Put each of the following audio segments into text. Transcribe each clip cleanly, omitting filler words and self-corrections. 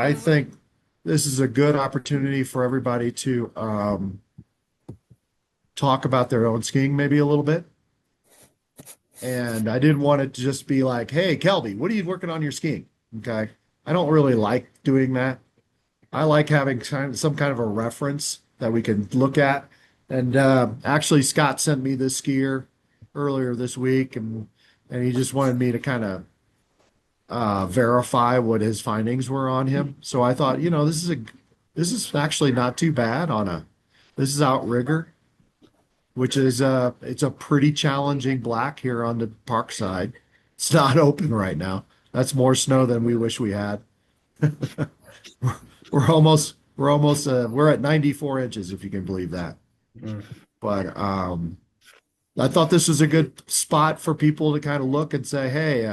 I think this is a good opportunity for everybody to talk about their own skiing maybe a little bit. And I didn't want it to just be like, hey, Kelby, what are you working on your skiing? Okay. I don't really like doing that. I like having some kind of a reference that we can look at. And actually, Scott sent me this skier earlier this week, and he just wanted me to kind of verify what his findings were on him. So I thought, this is actually not too bad on a this is outrigger, which is it's a pretty challenging black here on the park side. It's not open right now. That's more snow than we wish we had. We're at 94 inches if you can believe that. Mm. But I thought this was a good spot for people to kind of look and say, hey,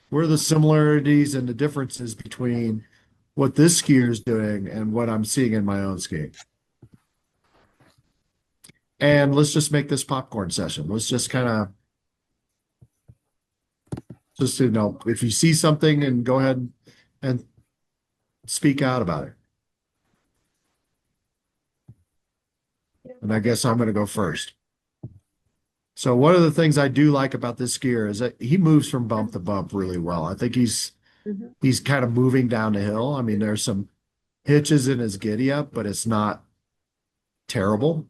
what are the similarities and the differences between what this skier is doing and what I'm seeing in my own skiing? And let's just make this popcorn session. Let's just kind of just if you see something and go ahead and speak out about it. And I guess I'm going to go first. So one of the things I do like about this skier is that he moves from bump to bump really well. I think he's kind of moving down the hill. I mean, there's some hitches in his giddy up, but it's not terrible.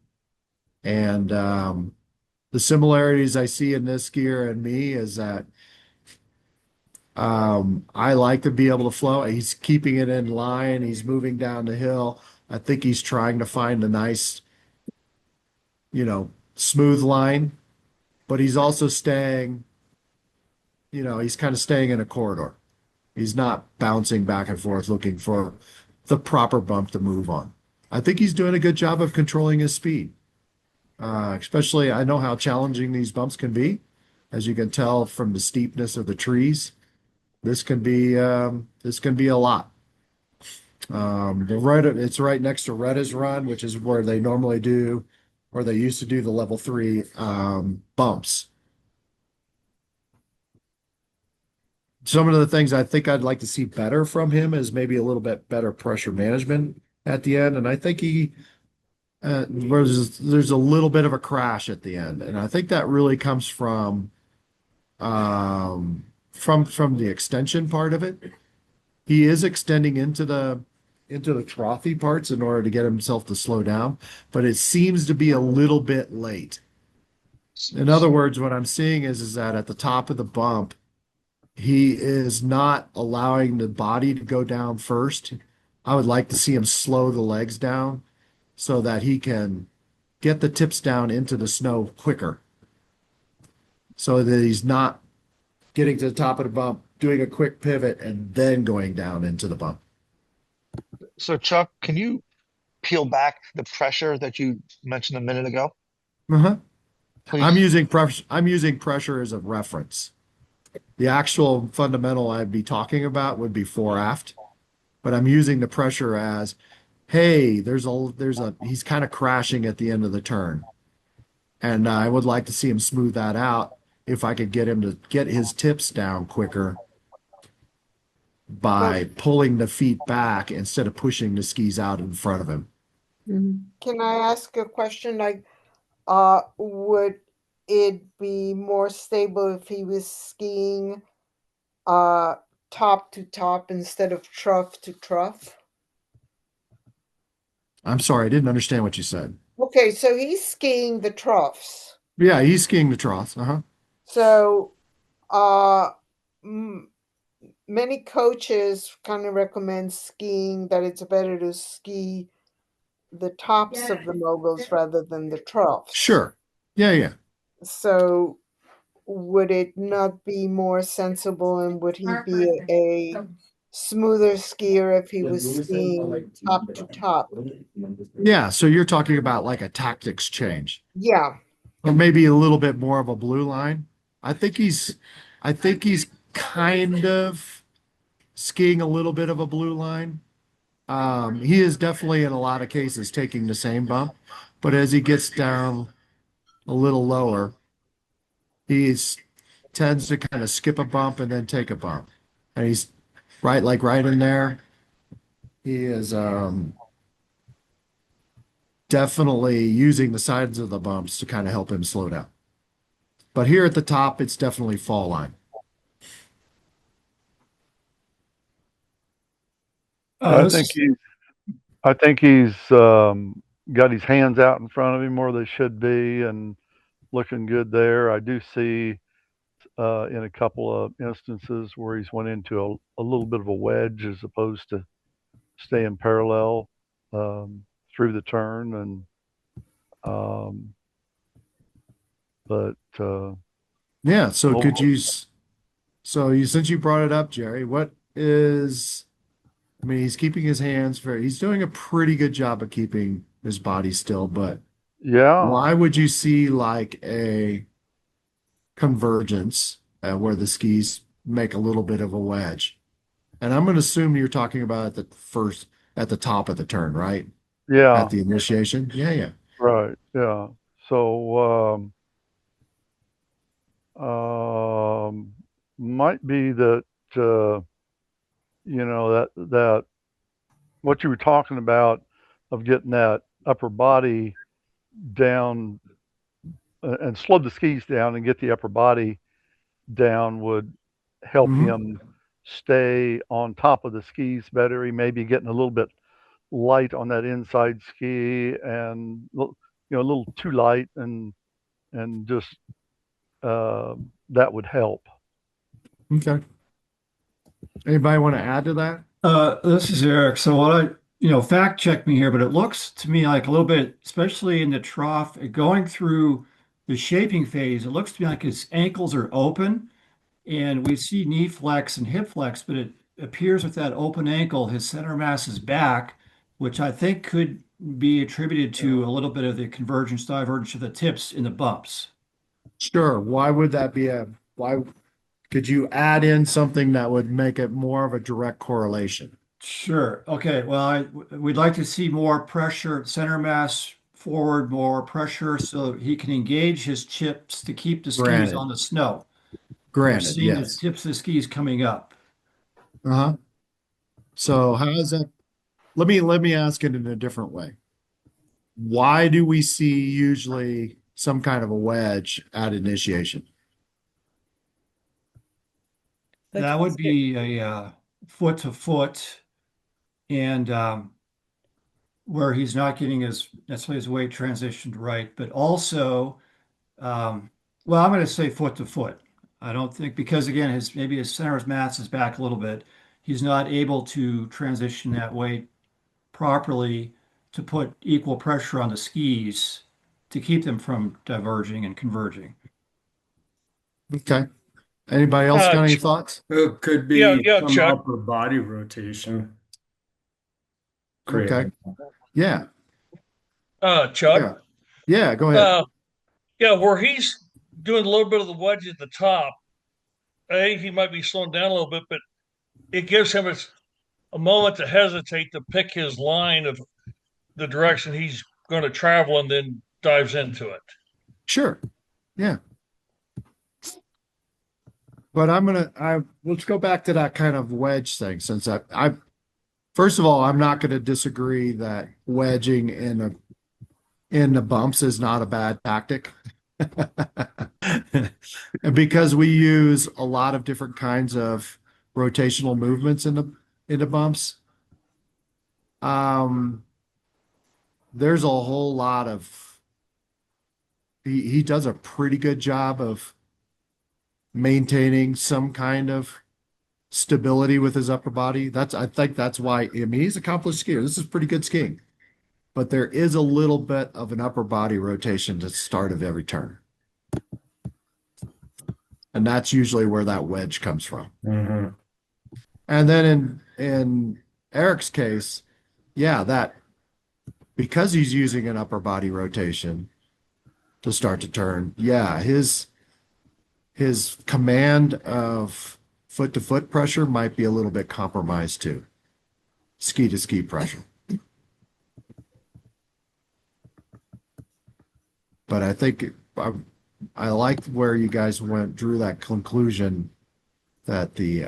And the similarities I see in this skier and me is that I like to be able to flow. He's keeping it in line. He's moving down the hill. I think he's trying to find a nice, smooth line, but he's also staying, he's kind of staying in a corridor. He's not bouncing back and forth looking for the proper bump to move on. I think he's doing a good job of controlling his speed. Especially, I know how challenging these bumps can be, as you can tell from the steepness of the trees. This can be a lot. It's right next to Retta's Run, which is where they normally do, or they used to do the level three bumps. Some of the things I think I'd like to see better from him is maybe a little bit better pressure management at the end, and I think there's a little bit of a crash at the end, and I think that really comes from the extension part of it. He is extending into the frothy parts in order to get himself to slow down, but it seems to be a little bit late. In other words, what I'm seeing is that at the top of the bump, he is not allowing the body to go down first. I would like to see him slow the legs down so that he can get the tips down into the snow quicker, so that he's not getting to the top of the bump, doing a quick pivot, and then going down into the bump. So Chuck, can you peel back the pressure that you mentioned a minute ago, Uh-huh. please? I'm using pressure as a reference. The actual fundamental I'd be talking about would be fore aft, but I'm using the pressure as, hey, he's kind of crashing at the end of the turn. And I would like to see him smooth that out if I could get him to get his tips down quicker So by pulling the feet back instead of pushing the skis out in front of him. can I ask a question? Like, would it be more stable if he was skiing uh top to top instead of trough to trough? I'm sorry, I didn't understand what you said. Okay, so he's skiing the troughs. Yeah, he's skiing the trough. Uh-huh. So, uh, m many coaches kind of recommend skiing that it's better to ski the tops of the moguls rather than the troughs. Sure. Yeah, yeah. So, would it not be more sensible and would he be a smoother skier if he was skiing top to top? Yeah, so you're talking about like a tactics change, Yeah. or maybe a little bit more of a blue line. I think he's I think he's kind of skiing a little bit of a blue line. He is definitely in a lot of cases taking the same bump, but as he gets down a little lower, he's tends to kind of skip a bump and then take a bump. And he's right in there. He is definitely using the sides of the bumps to kind of help him slow down. But here at the top, it's definitely fall line. I This think is- he's I think he's got his hands out in front of him where they should be and looking good there. I do see in a couple of instances where he's went into a little bit of a wedge as opposed to staying parallel through the turn and but yeah. So well, could you? So you since you brought it up, Jerry, what is? I mean, he's keeping his hands very. He's doing a pretty good job of keeping his body still, but yeah, why would you see like a convergence where the skis make a little bit of a wedge? And I'm going to assume you're talking about at the top of the turn, right? At yeah, the initiation. Yeah, yeah. right, yeah. So might be that that what you were talking about of getting that upper body down and slow the skis down and get the upper body down would help Mhm. him stay on top of the skis better. He may be getting a little bit light on that inside ski and a little too light and just that would help. Okay. Anybody want to add to that? This is Eric. So what fact check me here, but it looks to me like a little bit, especially in the trough, going through the shaping phase, it looks to me like his ankles are open and we see knee flex and hip flex, but it appears with that open ankle, his center mass is back, which I think could be attributed to a little bit of the convergence divergence of the tips in the bumps. Sure. Why would that be why could you add in something that would make it more of a direct correlation? Sure. Okay. Well, we'd like to see more pressure, center mass forward, more pressure so he can engage his chips to keep the skis Granted. on the snow. We're Granted, seeing the yes. tips of the skis coming up. Uh-huh. So how is that? Let me ask it in a different way. Why do we see usually some kind of a wedge at initiation? That would be a foot to foot and where he's not getting necessarily his weight transitioned right, but also, well, I'm going to say foot to foot. I don't think because again, maybe his center of mass is back a little bit. He's not able to transition that weight properly to put equal pressure on the skis to keep them from diverging and converging. Okay. Anybody else got any Ch- thoughts? It could yeah, be yeah, some Chuck. upper body rotation. Okay. Great. Yeah. Chuck. Yeah. Yeah, go ahead. Uh, yeah, where he's doing a little bit of the wedge at the top. He might be slowing down a little bit, but it gives him a moment to hesitate to pick his line of the direction he's going to travel, and then dives into it. Sure. Yeah. But let's go back to that kind of wedge thing since I first of all, I'm not going to disagree that wedging in the bumps is not a bad tactic. And because we use a lot of different kinds of rotational movements in the bumps, there's a whole lot of he does a pretty good job of maintaining some kind of stability with his upper body. I think that's why, I mean, he's an accomplished skier. This is pretty good skiing. But there is a little bit of an upper body rotation at the start of every turn. And that's usually where that wedge comes from. Mhm. And then in Eric's case, yeah, that because he's using an upper body rotation to start to turn, yeah, his command of foot to foot pressure might be a little bit compromised too. Ski to ski pressure. But I think I liked where you guys drew that conclusion that the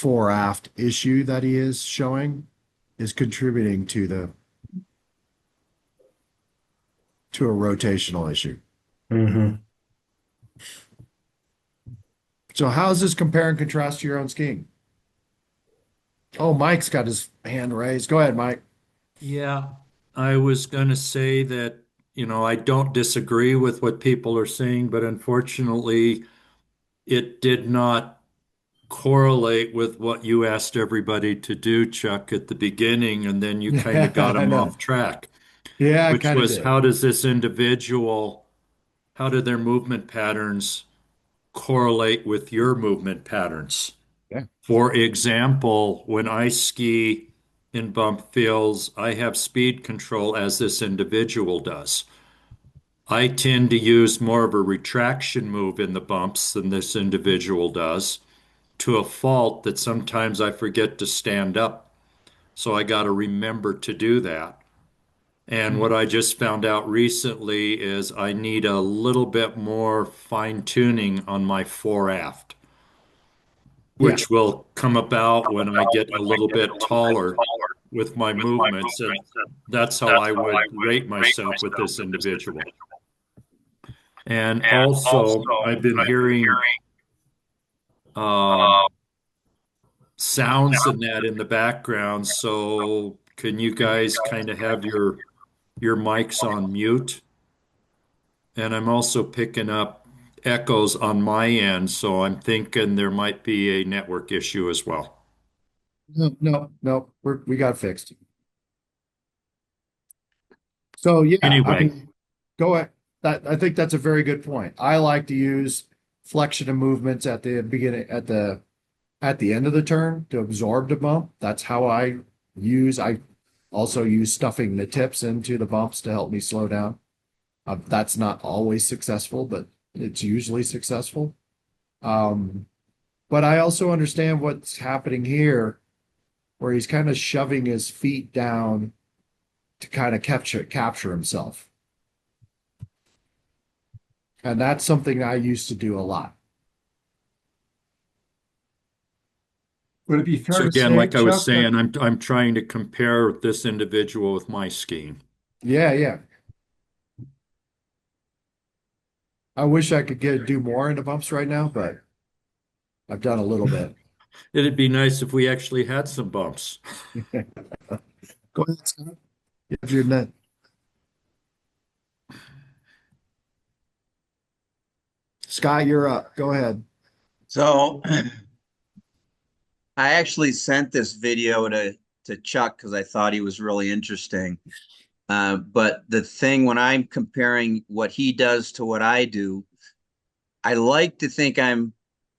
fore aft issue that he is showing is contributing to a rotational issue. Mm-hmm. So how does this compare and contrast to your own skiing? Oh, Mike's got his hand raised. Go ahead, Mike. Yeah, I was going to say that, I don't disagree with what people are saying, but unfortunately, it did not correlate with what you asked everybody to do, Chuck, at the beginning, and then you kind of got I them know. off track, Yeah, I which kind of was did. how do their movement patterns correlate with your movement patterns? Yeah. For example, when I ski in bump fields, I have speed control as this individual does. I tend to use more of a retraction move in the bumps than this individual does, to a fault that sometimes I forget to stand up. So I got to remember to do that. And what I just found out recently is I need a little bit more fine tuning on my fore aft, Yeah. which will come about when I get a little bit taller with my movements. And that's how I would rate myself with this individual. And also, I've been hearing um, sounds and that in the background. So can you guys kind of have your mics on mute? And I'm also picking up echoes on my end, so I'm thinking there might be a network issue as well. No, no, no. We got it fixed. So yeah, I Anyway, mean, go ahead. I think that's a very good point. I like to use flexion and movements at the beginning, at the end of the turn to absorb the bump. That's how I also use stuffing the tips into the bumps to help me slow down. That's not always successful, but it's usually successful. Um, but I also understand what's happening here, where he's kind of shoving his feet down to kind of capture himself. And that's something I used to do a lot. Would it be fair so to again, say, like I was Chuck, that saying, I'm trying to compare this individual with my skiing. Yeah, yeah. I wish I could do more into bumps right now, but I've done a little bit. It'd be nice if we actually had some bumps. Go ahead, Scott. If you're not. Scott, you're up. Go ahead. So I actually sent this video to Chuck because I thought he was really interesting. But the thing when I'm comparing what he does to what I do, I like to think I'm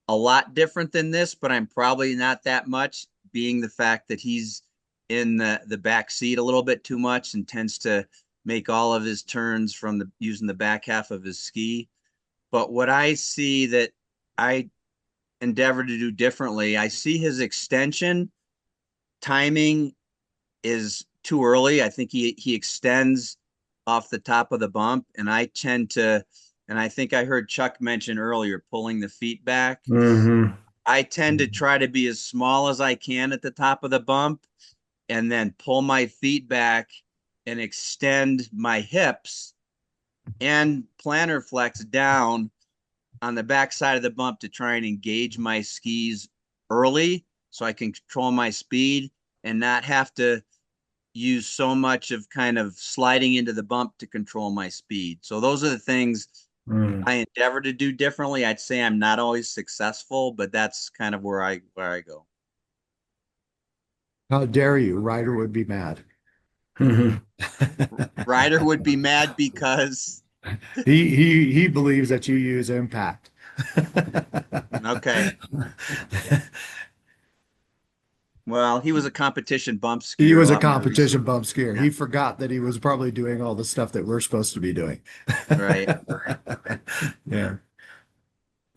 a lot different than this, but I'm probably not that much, being the fact that he's in the back seat a little bit too much and tends to make all of his turns from using the back half of his ski. But what I see that I endeavor to do differently, I see his extension timing is too early. I think he extends off the top of the bump, and I tend to, and I think I heard Chuck mention earlier, pulling the feet back. Mm-hmm. I tend to try to be as small as I can at the top of the bump and then pull my feet back and extend my hips and plantar flex down on the back side of the bump to try and engage my skis early so I can control my speed and not have to use so much of kind of sliding into the bump to control my speed. So those are the things I endeavor to do differently. I'd say I'm not always successful, but that's kind of where I go. How dare you? Ryder would be mad. Ryder would be mad because He believes that you use impact. okay. Well, he was a competition bump skier. He was a lot more competition recently. bump skier. Yeah. He forgot that he was probably doing all the stuff that we're supposed to be doing. Right. Yeah.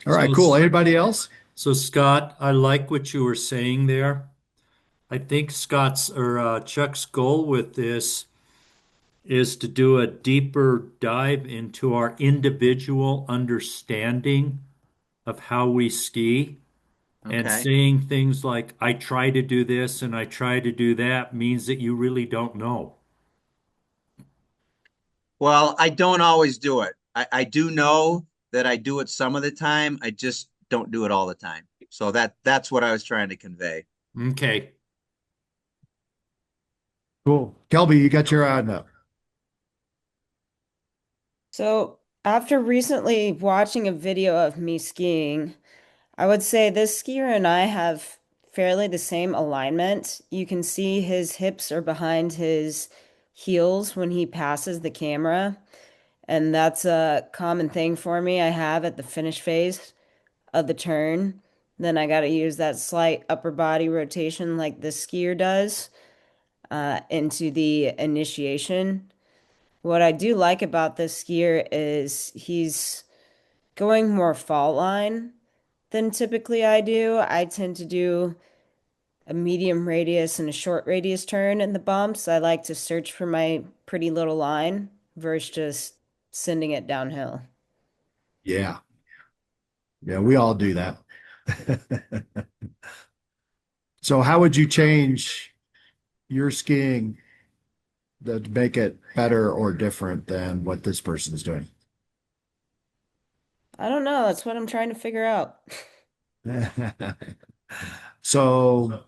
All right, So- cool. Anybody else? So Scott, I like what you were saying there. I think Chuck's goal with this is to do a deeper dive into our individual understanding of how we ski. And Okay. saying things like, I try to do this and I try to do that means that you really don't know. Well, I don't always do it. I do know that I do it some of the time. I just don't do it all the time. So that's what I was trying to convey. Okay. Cool. Kelby, you got your hand up. So, after recently watching a video of me skiing, I would say this skier and I have fairly the same alignment. You can see his hips are behind his heels when he passes the camera, and that's a common thing for me. I have at the finish phase of the turn. Then I got to use that slight upper body rotation like this skier does into the initiation. What I do like about this skier is he's going more fall line than typically I do. I tend to do a medium radius and a short radius turn in the bumps. I like to search for my pretty little line versus just sending it downhill. Yeah. Yeah, we all do that. So how would you change your skiing to make it better or different than what this person's doing? I don't know. That's what I'm trying to figure out. So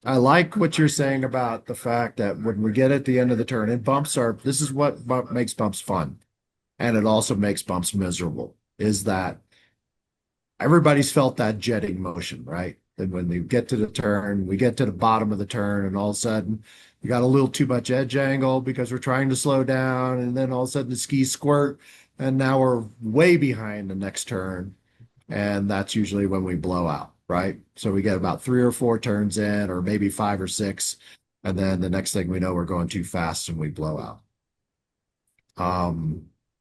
I like what you're saying about the fact that when we get at the end of the turn, and this is what makes bumps fun. And it also makes bumps miserable, is that everybody's felt that jetting motion, right? And when we get to the turn, we get to the bottom of the turn, and all of a sudden you got a little too much edge angle because we're trying to slow down, and then all of a sudden the skis squirt, and now we're way behind the next turn. And that's usually when we blow out, right? So we get about 3 or 4 turns in, or maybe 5 or 6, and then the next thing we know, we're going too fast and we blow out.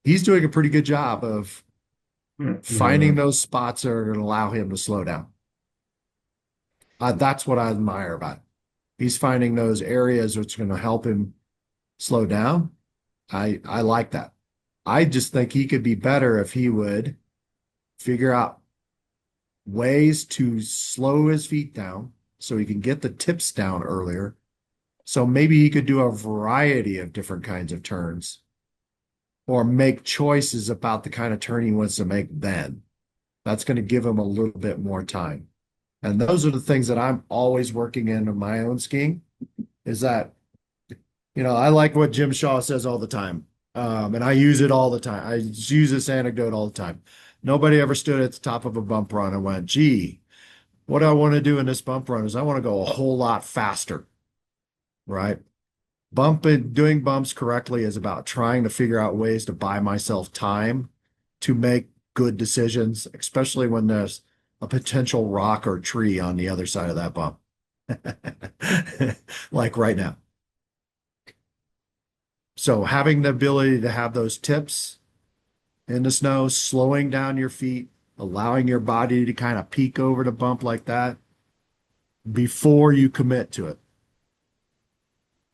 He's doing a pretty good job of finding those spots that are going to allow him to slow down. That's what I admire about it. He's finding those areas which are going to help him slow down. I like that. I just think he could be better if he would figure out ways to slow his feet down so he can get the tips down earlier. So maybe he could do a variety of different kinds of turns or make choices about the kind of turn he wants to make then. That's going to give him a little bit more time. And those are the things that I'm always working into my own skiing is that, I like what Jim Shaw says all the time. And I use it all the time. I use this anecdote all the time. Nobody ever stood at the top of a bump run and went, gee, what I want to do in this bump run is I want to go a whole lot faster, right? Doing bumps correctly is about trying to figure out ways to buy myself time to make good decisions, especially when there's a potential rock or tree on the other side of that bump. Like right now. So having the ability to have those tips in the snow, slowing down your feet, allowing your body to kind of peek over the bump like that before you commit to it.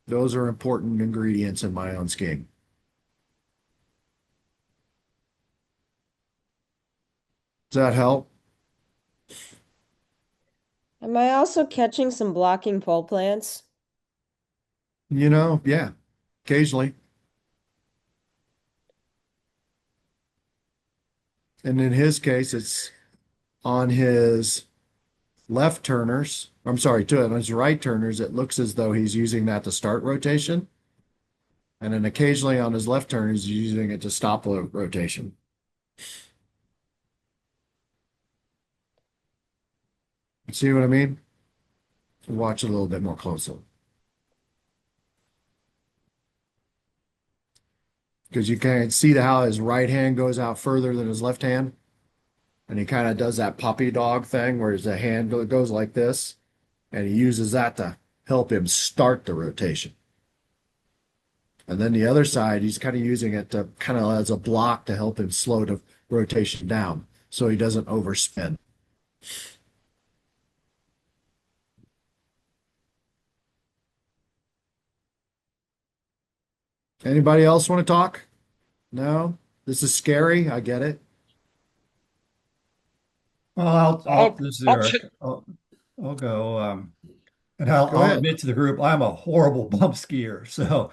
Those are important ingredients in my own skiing. Does that help? Am I also catching some blocking pole plants? Yeah, occasionally. And in his case, it's on his left turners. I'm sorry, on his right turners, it looks as though he's using that to start rotation. And then occasionally on his left turners, he's using it to stop the rotation. See what I mean? Watch it a little bit more closely. Because you can see how his right hand goes out further than his left hand. And he kind of does that puppy dog thing where his hand goes like this. And he uses that to help him start the rotation. And then the other side, he's kind of using it to kind of as a block to help him slow the rotation down so he doesn't overspin. Anybody else want to talk? No? This is scary. I get it. Well, this is I'll Eric. ch- I'll go. And I'll, Go I'll ahead. admit to the group, I'm a horrible bump skier. So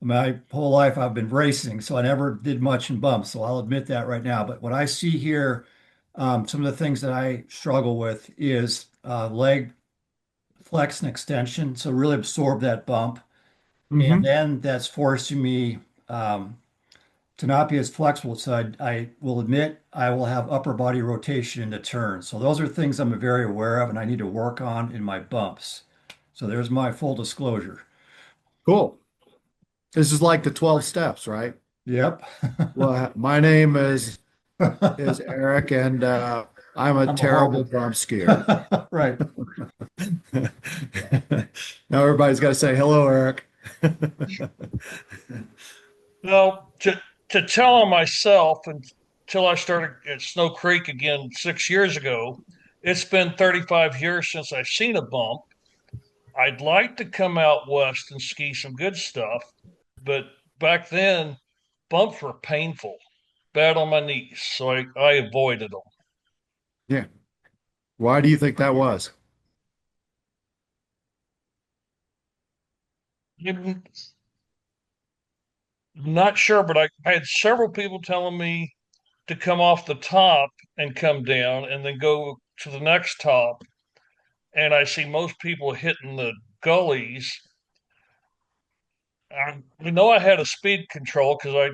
my whole life I've been racing, so I never did much in bumps. So I'll admit that right now. But what I see here, some of the things that I struggle with is leg flex and extension. So really absorb that bump. And Mhm. then that's forcing me to not be as flexible. So I will admit I will have upper body rotation in the turn. So those are things I'm very aware of and I need to work on in my bumps. So there's my full disclosure. Cool. This is like the 12 steps, right? Yep. Well, my name is Eric, and I'm a I'm a terrible horrible. bump skier. Right. Now everybody's got to say hello, Eric. No, to tell on myself until I started at Snow Creek again 6 years ago, it's been 35 years since I've seen a bump. I'd like to come out west and ski some good stuff, but back then bumps were painful, bad on my knees, so I avoided them. Yeah. Why do you think that was? I'm not sure, but I had several people telling me to come off the top and come down and then go to the next top. And I see most people hitting the gullies. I know I had a speed control because I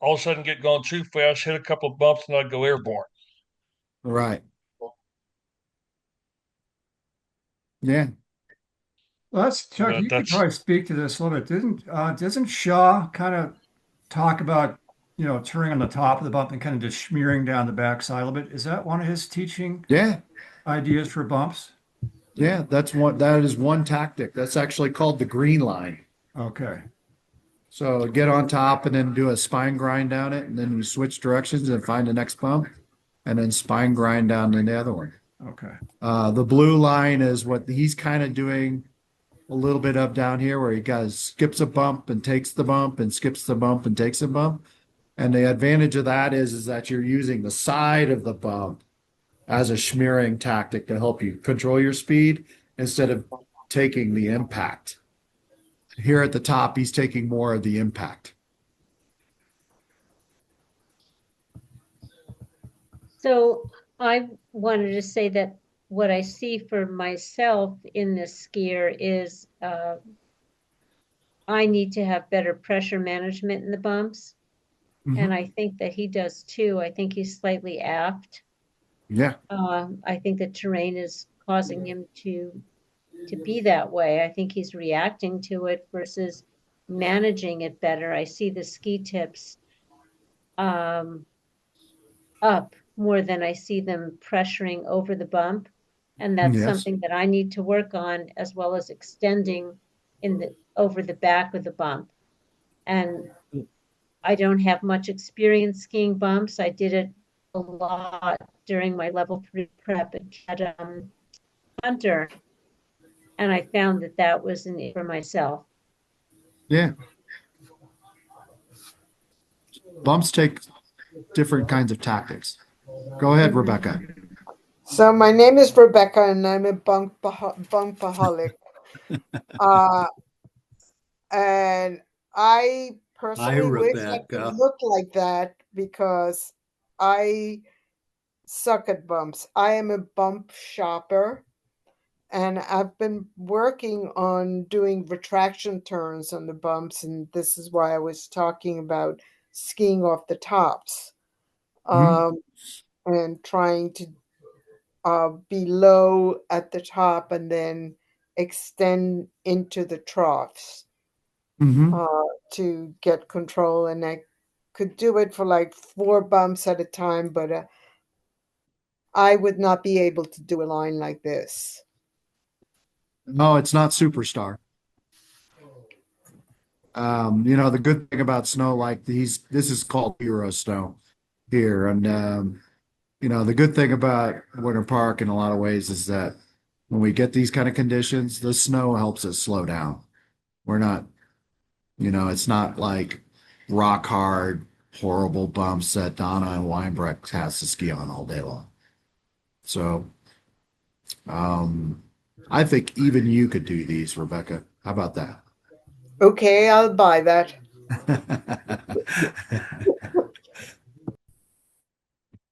all of a sudden get going too fast, hit a couple of bumps, and I'd go airborne. Right. Yeah. Well, that's Chuck. But You could that's probably speak to this a little bit. Doesn't Shaw kind of talk about, turning on the top of the bump and kind of just smearing down the backside a little bit? Is that one of his teaching Yeah. ideas for bumps? Yeah. That is one tactic. That's actually called the green line. Okay. So get on top and then do a spine grind down it, and then you switch directions and find the next bump, and then spine grind down to the other one. Okay. The blue line is what he's kind of doing a little bit up down here, where he guys skips a bump and takes the bump and skips the bump and takes a bump. And the advantage of that is that you're using the side of the bump as a smearing tactic to help you control your speed instead of taking the impact. Here at the top, he's taking more of the impact. So I wanted to say that what I see for myself in this skier is I need to have better pressure management in the bumps. And I think that he does too. I think he's slightly aft. Yeah. I think the terrain is causing him to be that way. I think he's reacting to it versus managing it better. I see the ski tips up more than I see them pressuring over the bump. And that's Yes. something that I need to work on, as well as extending over the back of the bump. And I don't have much experience skiing bumps. I did it a lot during my level 3 prep at Hunter. And I found that was an issue for myself. Yeah. Bumps take different kinds of tactics. Go ahead, Rebecca. So my name is Rebecca, and I'm a bumpaholic. And I personally wish I could Rebecca. look like that because I suck at bumps. I am a bump shopper, and I've been working on doing retraction turns on the bumps, and this is why I was talking about skiing off the tops, and trying to be low at the top and then extend into the troughs to get control. And I could do it for like 4 bumps at a time, but I would not be able to do a line like this. No, it's not superstar. The good thing about snow, like this is called Euro snow here. And, the good thing about Winter Park in a lot of ways is that when we get these kind of conditions, the snow helps us slow down. We're not, it's not like rock hard, horrible bumps that Donna and Weinbrecht has to ski on all day long. So, I think even you could do these, Rebecca. How about that? Okay, I'll buy that.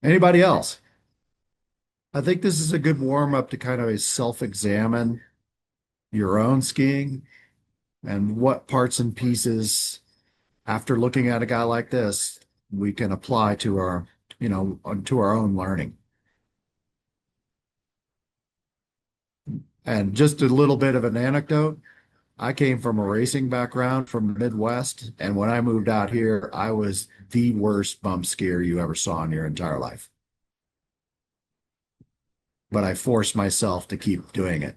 Anybody else? I think this is a good warm up to kind of self-examine your own skiing and what parts and pieces, after looking at a guy like this, we can apply to our, to our own learning. And just a little bit of an anecdote. I came from a racing background from the Midwest, and when I moved out here, I was the worst bump skier you ever saw in your entire life. But I forced myself to keep doing it.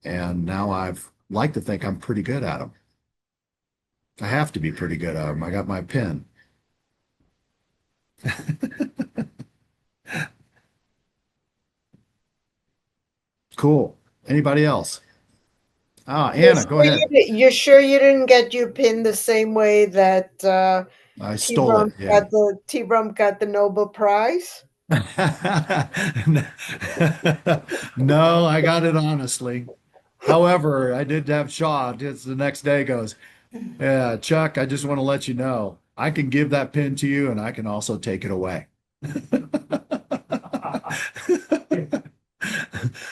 And now I've like to think I'm pretty good at them. I have to be pretty good at them. I got my pin. Cool. Anybody else? Anna, go ahead. You're sure you didn't get your pin the same way that I stole it. Yeah. T-Rump got the Nobel Prize? No, I got it honestly. However, I did have Shaw just the next day goes, yeah, Chuck, I just want to let you know I can give that pin to you and I can also take it away.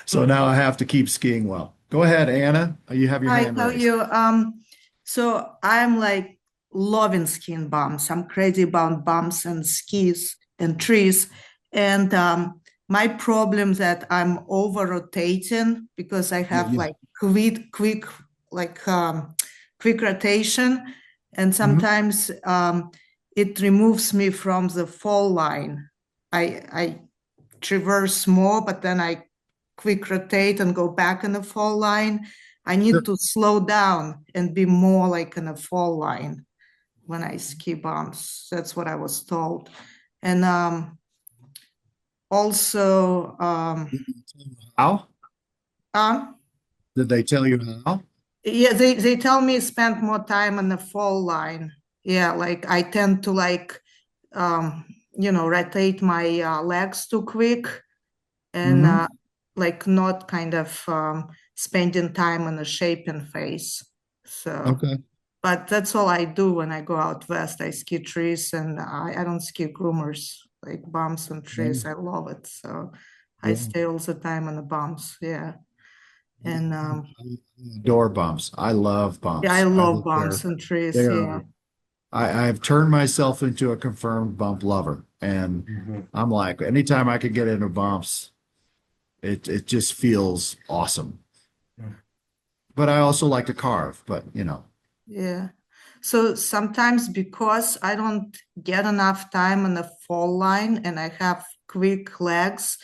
So now I have to keep skiing well. Go ahead, Anna. You have your hand tell raised. you, so I'm like loving skiing bumps. I'm crazy about bumps and skis and trees. And my problem that I'm over rotating because I have like quick rotation, and sometimes it removes me from the fall line. I traverse more, but then I quick rotate and go back in the fall line. I need to slow down and be more like in a fall line when I ski bumps. That's what I was told. And also how? Did they tell you how? Yeah, they tell me spend more time on the fall line. Yeah, like I tend to like rotate my legs too quick and like not kind of spending time on the shaping phase. So Okay. but that's all I do when I go out west. I ski trees and I don't ski groomers, like bumps and trees. I love it. So I stay all the time on the bumps. Yeah. And Door bumps. I love bumps. yeah, I love think bumps and trees. they're- Yeah. I've turned myself into a confirmed bump lover. And I'm like, anytime I could get into bumps, it just feels awesome. But I also like to carve, but Yeah. So sometimes because I don't get enough time on the fall line and I have quick legs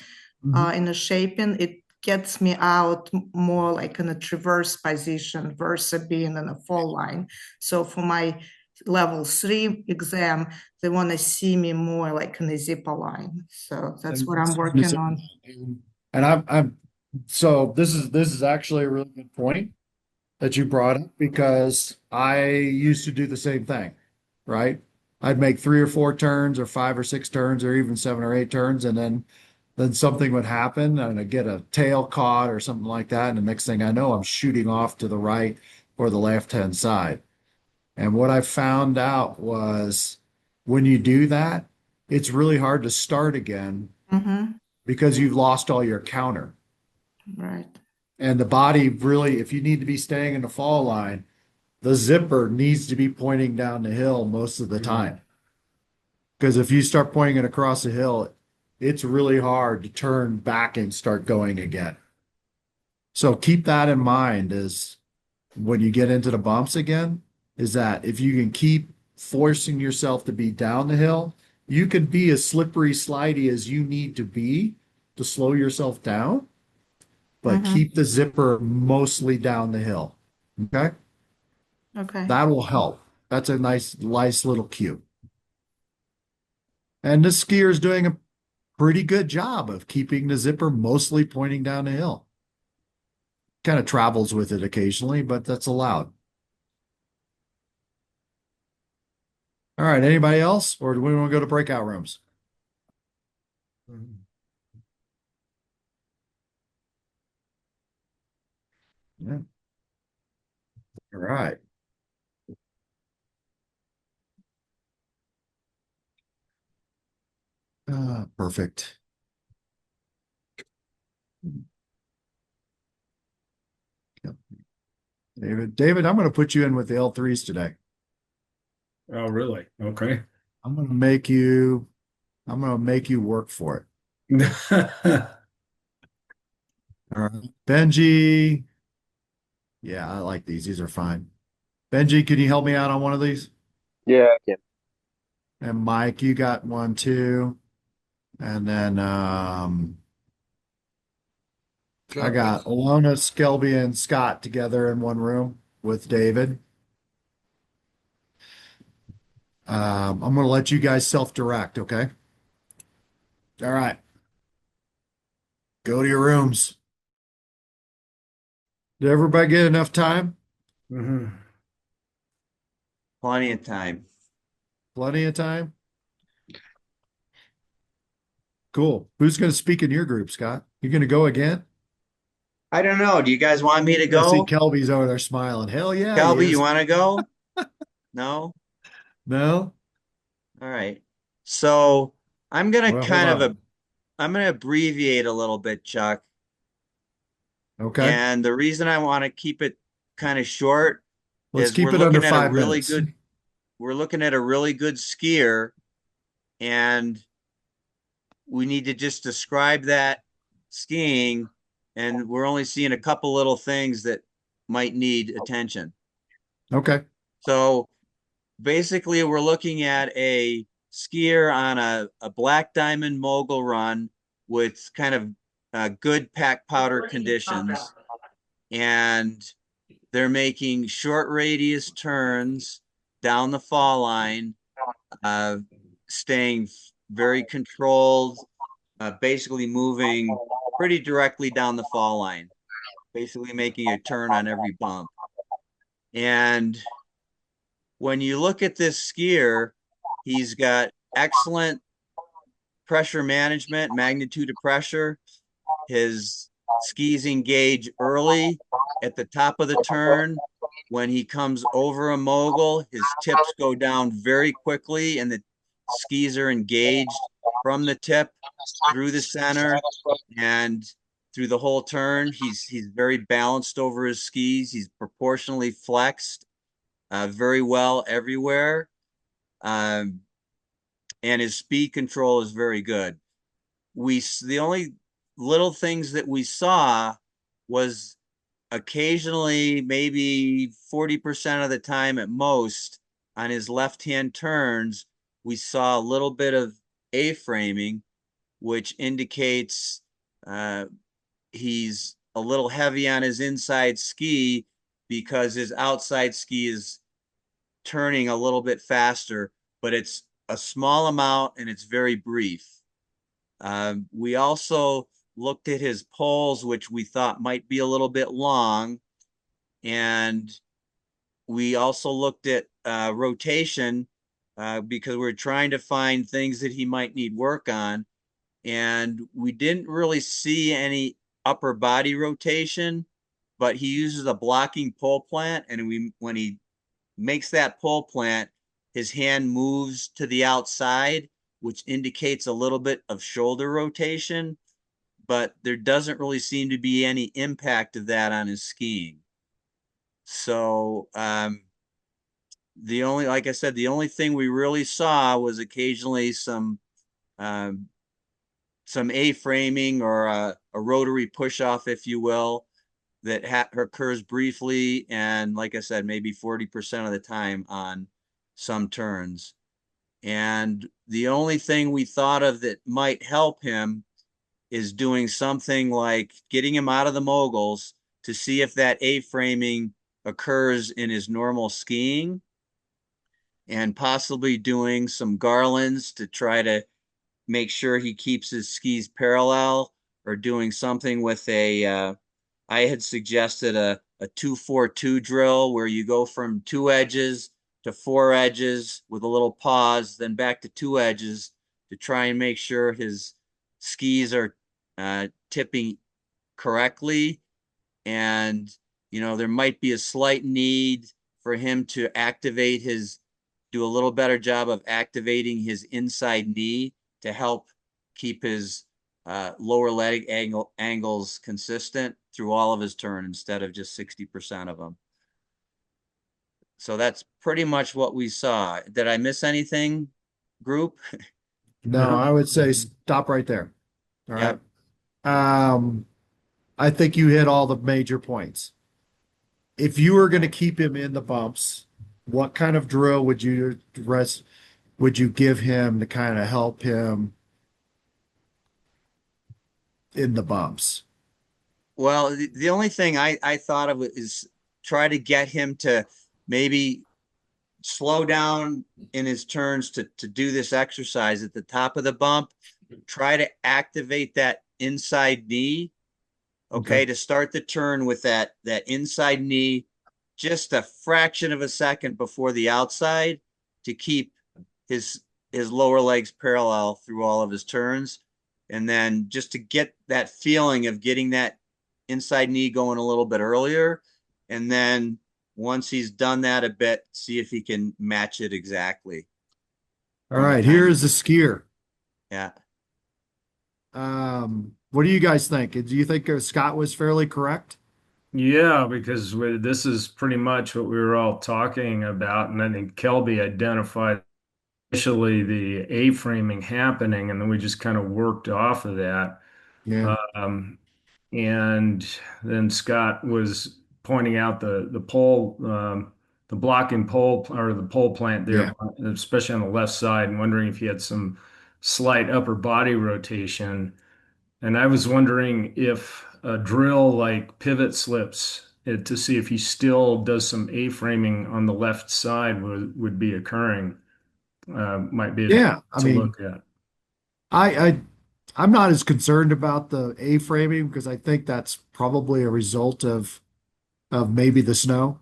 in the shaping, it gets me out more like in a traverse position versus being in a fall line. So for my level 3 exam, they want to see me more like in the zipper line. So that's what I'm working on. And I'm so this is actually a really good point that you brought up because I used to do the same thing, right? I'd make 3 or 4 turns or 5 or 6 turns or even 7 or 8 turns, and then something would happen and I'd get a tail caught or something like that. And the next thing I know, I'm shooting off to the right or the left-hand side. And what I found out was when you do that, it's really hard to start again because you've lost all your counter. Right. And the body really, if you need to be staying in the fall line, the zipper needs to be pointing down the hill most of the time. Because if you start pointing it across the hill, it's really hard to turn back and start going again. So keep that in mind as when you get into the bumps again, is that if you can keep forcing yourself to be down the hill, you can be as slippery, slidey as you need to be to slow yourself down, but keep the zipper mostly down the hill. Okay? Okay. That will help. That's a nice little cue. And the skier is doing a pretty good job of keeping the zipper mostly pointing down the hill. Kind of travels with it occasionally, but that's allowed. All right, anybody else? Or do we want to go to breakout rooms? Yeah. All right. Perfect. Yep. David, I'm going to put you in with the L3s today. Oh, really? Okay. I'm going to make you work for it. All right. Benji. Yeah, I like these. These are fine. Benji, can you help me out on one of these? Yeah, I can. And Mike, you got one too. And then I got Alona, Skelby, and Scott together in one room with David. I'm going to let you guys self-direct, okay? All right. Go to your rooms. Did everybody get enough time? Hmm. Plenty of time. Plenty of time? Cool. Who's going to speak in your group, Scott? You going to go again? I don't know. Do you guys want me to I see go? Kelby's over there smiling. Hell yeah, he Kelby, is. you want to go? No? No? All right. So I'm gonna Well, hold on. I'm gonna abbreviate a little bit, Chuck. Okay. And the reason I want to keep it kind of short Let's is keep we're it under looking at a 5 really minutes. good we're looking at a really good skier, and we need to just describe that skiing, and we're only seeing a couple little things that might need attention. Okay. So basically we're looking at a skier on a black diamond mogul run with kind of good pack powder conditions, and they're making short radius turns down the fall line, staying very controlled, basically moving pretty directly down the fall line, basically making a turn on every bump. And when you look at this skier, he's got excellent pressure management, magnitude of pressure. His skis engage early at the top of the turn. When he comes over a mogul, his tips go down very quickly and the skis are engaged from the tip through the center and through the whole turn. He's very balanced over his skis. He's proportionally flexed very well everywhere. And his speed control is very good. The only little things that we saw was occasionally, maybe 40% of the time at most, on his left-hand turns, we saw a little bit of A-framing, which indicates he's a little heavy on his inside ski because his outside ski is turning a little bit faster, but it's a small amount and it's very brief. We also looked at his poles, which we thought might be a little bit long. And we also looked at rotation because we're trying to find things that he might need work on. And we didn't really see any upper body rotation, but he uses a blocking pole plant. And when he makes that pole plant, his hand moves to the outside, which indicates a little bit of shoulder rotation, but there doesn't really seem to be any impact of that on his skiing. So like I said, the only thing we really saw was occasionally some A-framing or a rotary push-off, if you will, that occurs briefly, and like I said, maybe 40% of the time on some turns. And the only thing we thought of that might help him is doing something like getting him out of the moguls to see if that A-framing occurs in his normal skiing, and possibly doing some garlands to try to make sure he keeps his skis parallel, or doing something with I had suggested a 2-4-2 drill where you go from 2 edges to 4 edges with a little pause, then back to 2 edges to try and make sure his skis are tipping correctly. And you know, there might be a slight need for him to do a little better job of activating his inside knee to help keep his lower leg angles consistent through all of his turn instead of just 60% of them. So that's pretty much what we saw. Did I miss anything, group? No, I would say stop right there. All right. Yep. I think you hit all the major points. If you were going to keep him in the bumps, what kind of drill would you give him to kind of help him in the bumps? Well, the only thing I thought of is try to get him to maybe slow down in his turns to do this exercise at the top of the bump. Try to activate that inside knee. Okay, to start the turn with that inside knee just a fraction of a second before the outside to keep his lower legs parallel through all of his turns. And then just to get that feeling of getting that inside knee going a little bit earlier. And then once he's done that a bit, see if he can match it exactly. All right, here is the skier. Yeah. What do you guys think? Do you think Scott was fairly correct? Yeah, because this is pretty much what we were all talking about, and I think Kelby identified initially the A-framing happening, and then we just kind of worked off of that. Yeah. And then Scott was pointing out the pole, the blocking pole or the pole plant there, especially on the left side, and wondering if he had some slight upper body rotation. And I was wondering if a drill like pivot slips to see if he still does some A-framing on the left side would be occurring. Might be I to mean, look at. I'm not as concerned about the A-framing because I think that's probably a result of maybe the snow.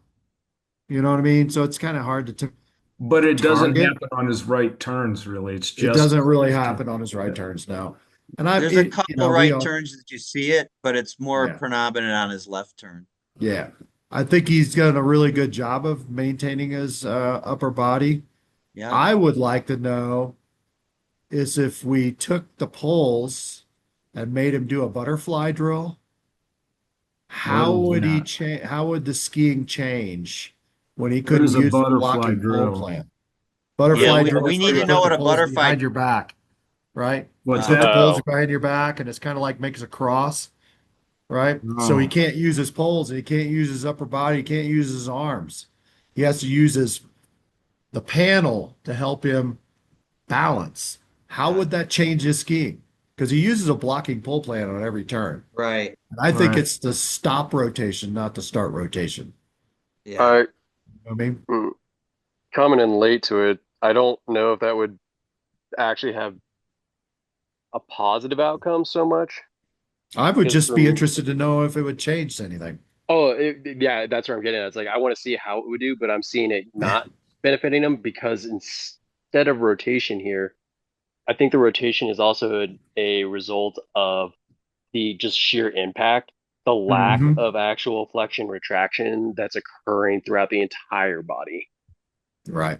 You know what I mean? So it's kind of hard to But it doesn't target. happen on his right turns, really. It's It just doesn't really happen on his right turns now. And There's a couple right turns that you see it, but it's more predominant on his left turn. Yeah. I think he's done a really good job of maintaining his upper body. Yeah. I would like to know is if we took the poles and made him do a butterfly drill, how would he change? How would the skiing change when he couldn't use the blocking pole plant? Butterfly drill. We need to know what a butterfly behind your back, right? What's Put the that? poles behind your back, and it's kind of like makes a cross, right? So he can't use his poles, and he can't use his upper body, he can't use his arms. He has to use the panel to help him balance. How would that change his skiing? Because he uses a blocking pole plant on every turn. Right. And I think it's the stop rotation, not the start rotation. Yeah. You know what I mean? Coming in late to it, I don't know if that would actually have a positive outcome so much. I would just be interested to know if it would change anything. Oh, yeah, that's where I'm getting at. It's like I want to see how it would do, but I'm seeing it not benefiting them because instead of rotation here, I think the rotation is also a result of the just sheer impact, the lack of actual flexion retraction that's occurring throughout the entire body. Right.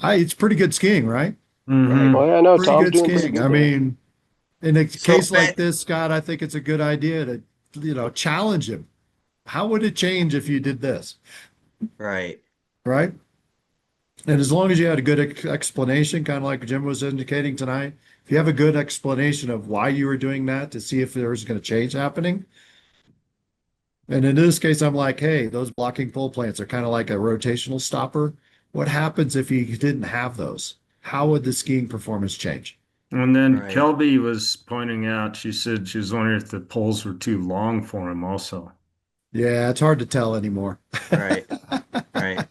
It's pretty good skiing, right? Mm-hmm. Oh yeah, no, Pretty Tom's good doing pretty skiing. good I there. mean, in a case like this, Scott, I think it's a good idea to, challenge him. How would it change if you did this? Right. Right. And as long as you had a good explanation, kind of like Jim was indicating tonight, if you have a good explanation of why you were doing that to see if there was going to change happening. And in this case, I'm like, hey, those blocking pole plants are kind of like a rotational stopper. What happens if you didn't have those? How would the skiing performance change? And then Kelby was pointing out, she said she was wondering if the poles were too long for him also. Yeah, it's hard to tell anymore. Right. Right.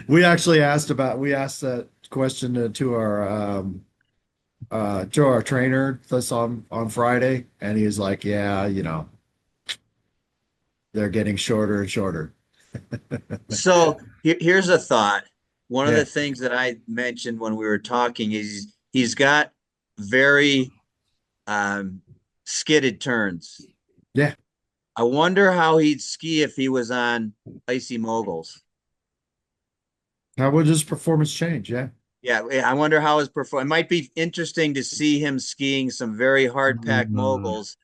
We actually asked that question to our trainer this on Friday, and he was like, yeah, they're getting shorter and shorter. So here's a thought. One of the things that I mentioned when we were talking is he's got very skidded turns. Yeah. I wonder how he'd ski if he was on Icy Moguls. How would his performance change? Yeah. Yeah, I wonder how his perform. It might be interesting to see him skiing some very hard packed moguls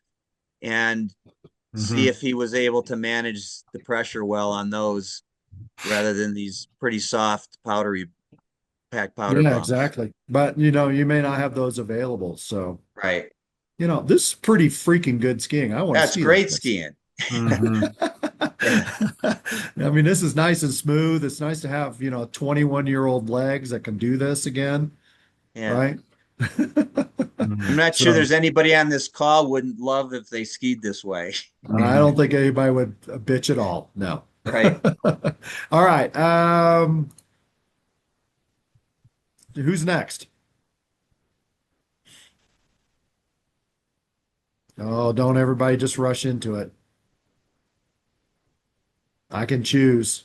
and see if he was able to manage the pressure well on those rather than these pretty soft powder Yeah, bumps. exactly. But you may not have those available. So, Right. this is pretty freaking good skiing. I want to That's ski great like this. skiing. I mean, this is nice and smooth. It's nice to have, 21-year-old legs that can do this again, Yeah. right? I'm not sure So, there's anybody on this call wouldn't love if they skied this way. I don't think anybody would bitch at all. No. Right. All right. Who's next? Oh, don't everybody just rush into it. I can choose.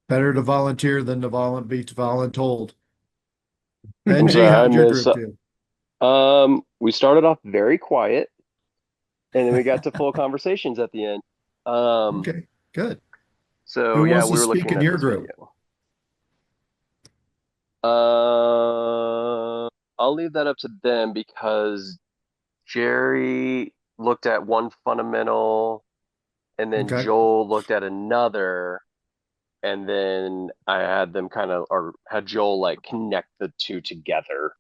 Better to volunteer than to be voluntold. Benji, how I did your miss. group do? We started off very quiet, and then we got to full conversations at the end. Okay, good. So Who yeah, wants to we were speak looking in at your this group? video. I'll leave that up to them because Jerry looked at one fundamental, and then Okay, Joel looked at another, and then I had them had Joel like connect the two together.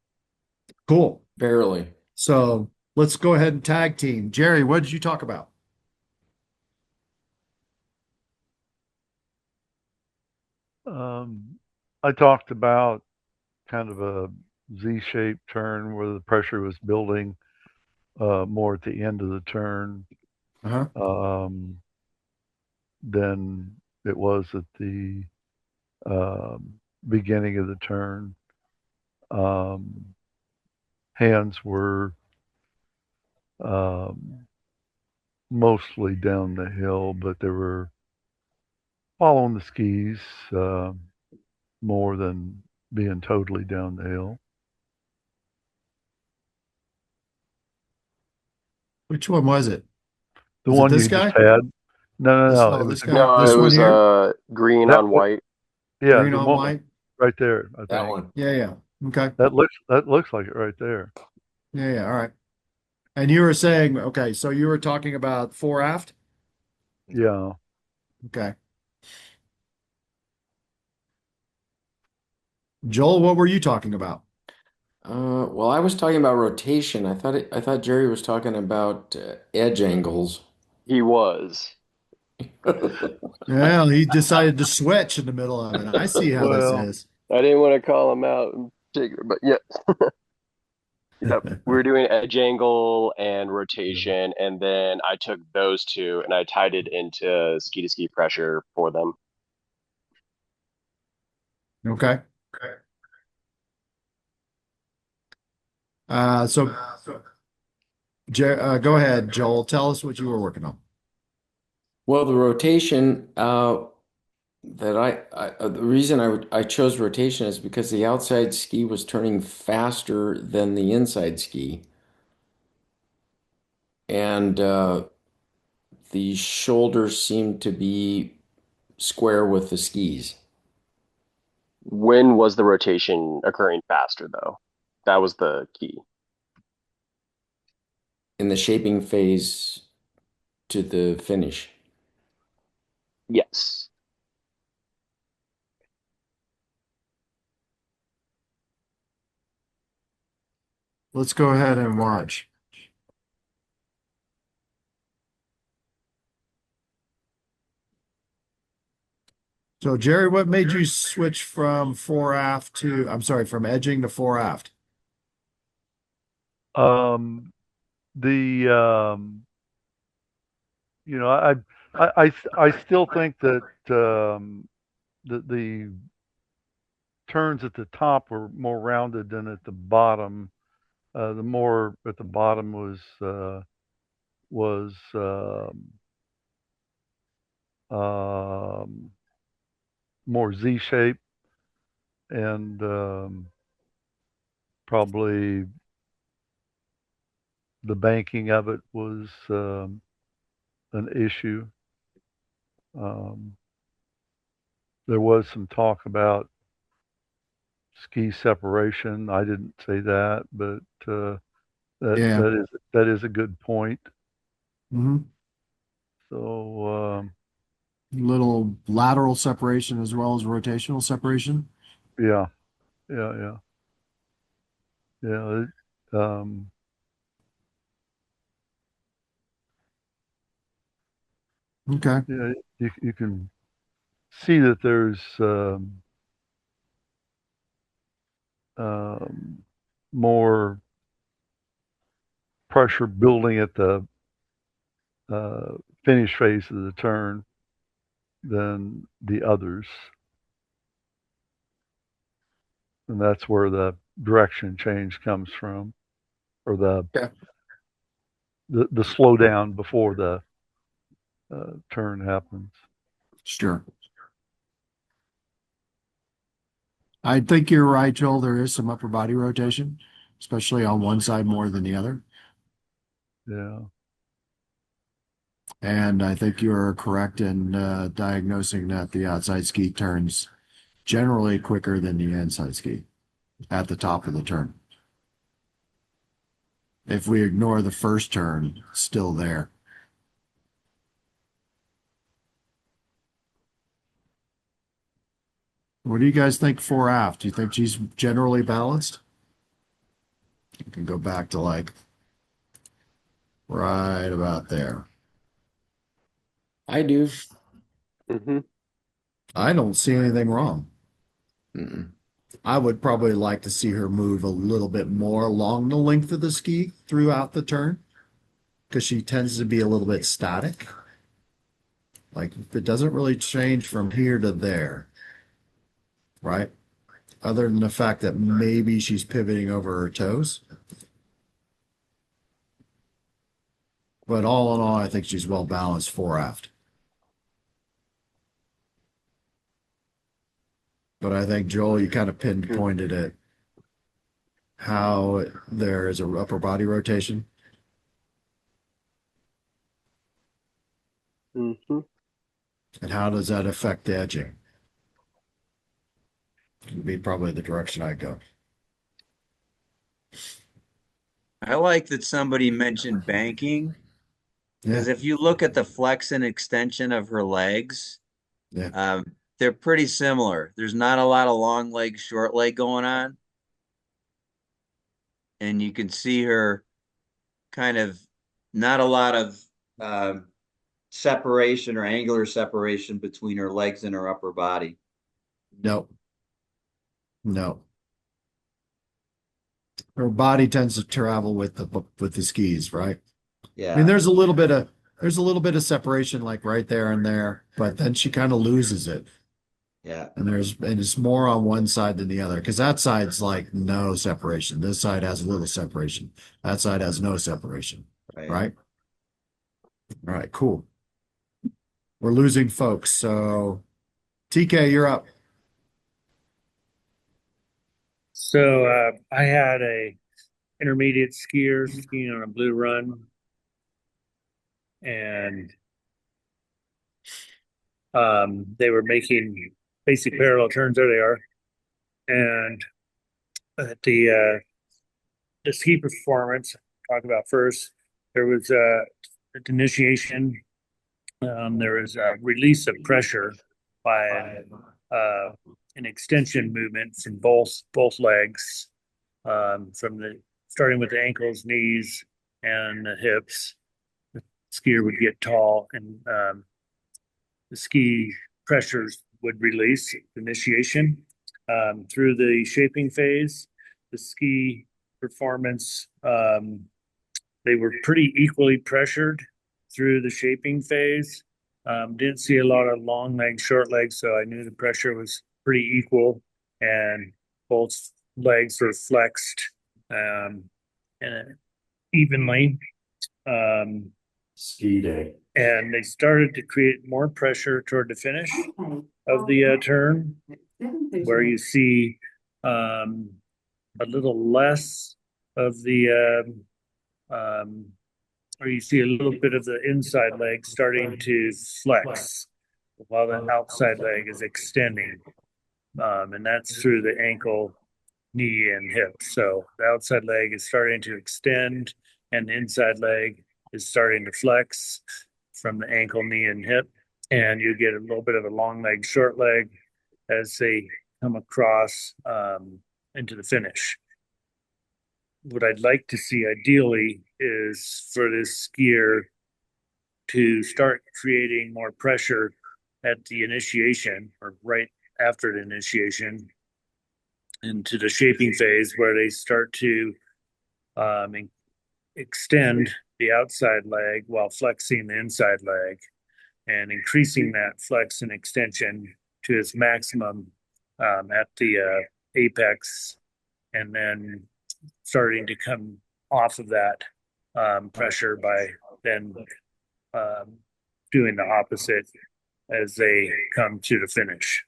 cool. Barely. So let's go ahead and tag team. Jerry, what did you talk about? I talked about kind of a Z-shaped turn where the pressure was building more at the end of the turn Uh-huh. than it was at the beginning of the turn. Hands were mostly down the hill, but they were following the skis more than being totally down the hill. Which one was it? The Was it one this you guy? just had? No, This, no. oh, It was this guy? No, This it one was here? green that on one. white. Yeah, Green the on one white? right there. I That think one. Yeah, yeah. Okay. that looks like it right there. Yeah, yeah. All right. And you were saying, okay, so you were talking about fore aft? Yeah. Okay. Joel, what were you talking about? Well, I was talking about rotation. I thought Jerry was talking about edge angles. He was. Well, he decided to switch in the middle of it. I see how this Well, is. I didn't want to call him out in particular, but yeah. Yep. We were doing edge angle and rotation, and then I took those two and I tied it into ski to ski pressure for them. Okay. So go ahead, Joel. Tell us what you were working on. Well, the rotation the reason I chose rotation is because the outside ski was turning faster than the inside ski, and the shoulders seemed to be square with the skis. When was the rotation occurring faster, though? That was the key. In the shaping phase to the finish. Yes. Let's go ahead and watch. So, Jerry, what made you switch from fore aft from edging to fore aft? The I still think that the turns at the top were more rounded than at the bottom. The more at the bottom was more Z shape, and probably the banking of it was an issue. There was some talk about ski separation. I didn't say that, but Yeah. that is a good point. Hmm. So Little lateral separation as well as rotational separation. yeah. Yeah. Okay. Yeah, you can see that there's more pressure building at the finish phase of the turn than the others. And that's where the direction change comes from, or the slowdown before the turn happens. Sure. I think you're right, Joel. There is some upper body rotation, especially on one side more than the other. Yeah. And I think you're correct in diagnosing that the outside ski turns generally quicker than the inside ski at the top of the turn. If we ignore the first turn, still there. What do you guys think fore aft? Do you think she's generally balanced? You can go back to like right about there. I do. Mm-hmm. I don't see anything wrong. Mm-mm. I would probably like to see her move a little bit more along the length of the ski throughout the turn because she tends to be a little bit static. Like it doesn't really change from here to there, right? Other than the fact that maybe she's pivoting over her toes. But all in all, I think she's well balanced fore aft. But I think, Joel, you kind of pinpointed it, how there is a upper body rotation. Mm-hmm. And how does that affect the edging? Would be probably the direction I'd go. I like that somebody mentioned banking because Yeah. if you look at the flex and extension of her legs, Yeah. they're pretty similar. There's not a lot of long leg, short leg going on. And you can see her kind of not a lot of separation or angular separation between her legs and her upper body. No. No. Her body tends to travel with the skis, right? Yeah. I mean, there's a little bit of separation like right there and there, but then she kind of loses it. Yeah. And it's more on one side than the other because that side's like no separation. This side has a little separation. That side has no separation. Right? All right, cool. We're losing folks. So TK, you're up. So I had a intermediate skier skiing on a blue run, and they were making basic parallel turns. There they are, and at the ski performance, talk about first, there was at initiation. There was a release of pressure by an extension movement from both legs, from the starting with the ankles, knees, and the hips. The skier would get tall, and the ski pressures would release initiation. Through the shaping phase, the ski performance, they were pretty equally pressured through the shaping phase. Didn't see a lot of long legs, short legs, so I knew the pressure was pretty equal, and both legs were flexed and evenly. Ski day. And they started to create more pressure toward the finish of the turn, where you see a little less of the, or you see a little bit of the inside leg starting to flex while the outside leg is extending. And that's through the ankle, knee, and hip. So the outside leg is starting to extend, and the inside leg is starting to flex from the ankle, knee, and hip. And you get a little bit of a long leg, short leg as they come across into the finish. What I'd like to see ideally is for this skier to start creating more pressure at the initiation or right after the initiation into the shaping phase, where they start to extend the outside leg while flexing the inside leg and increasing that flex and extension to its maximum at the apex, and then starting to come off of that pressure by then doing the opposite as they come to the finish.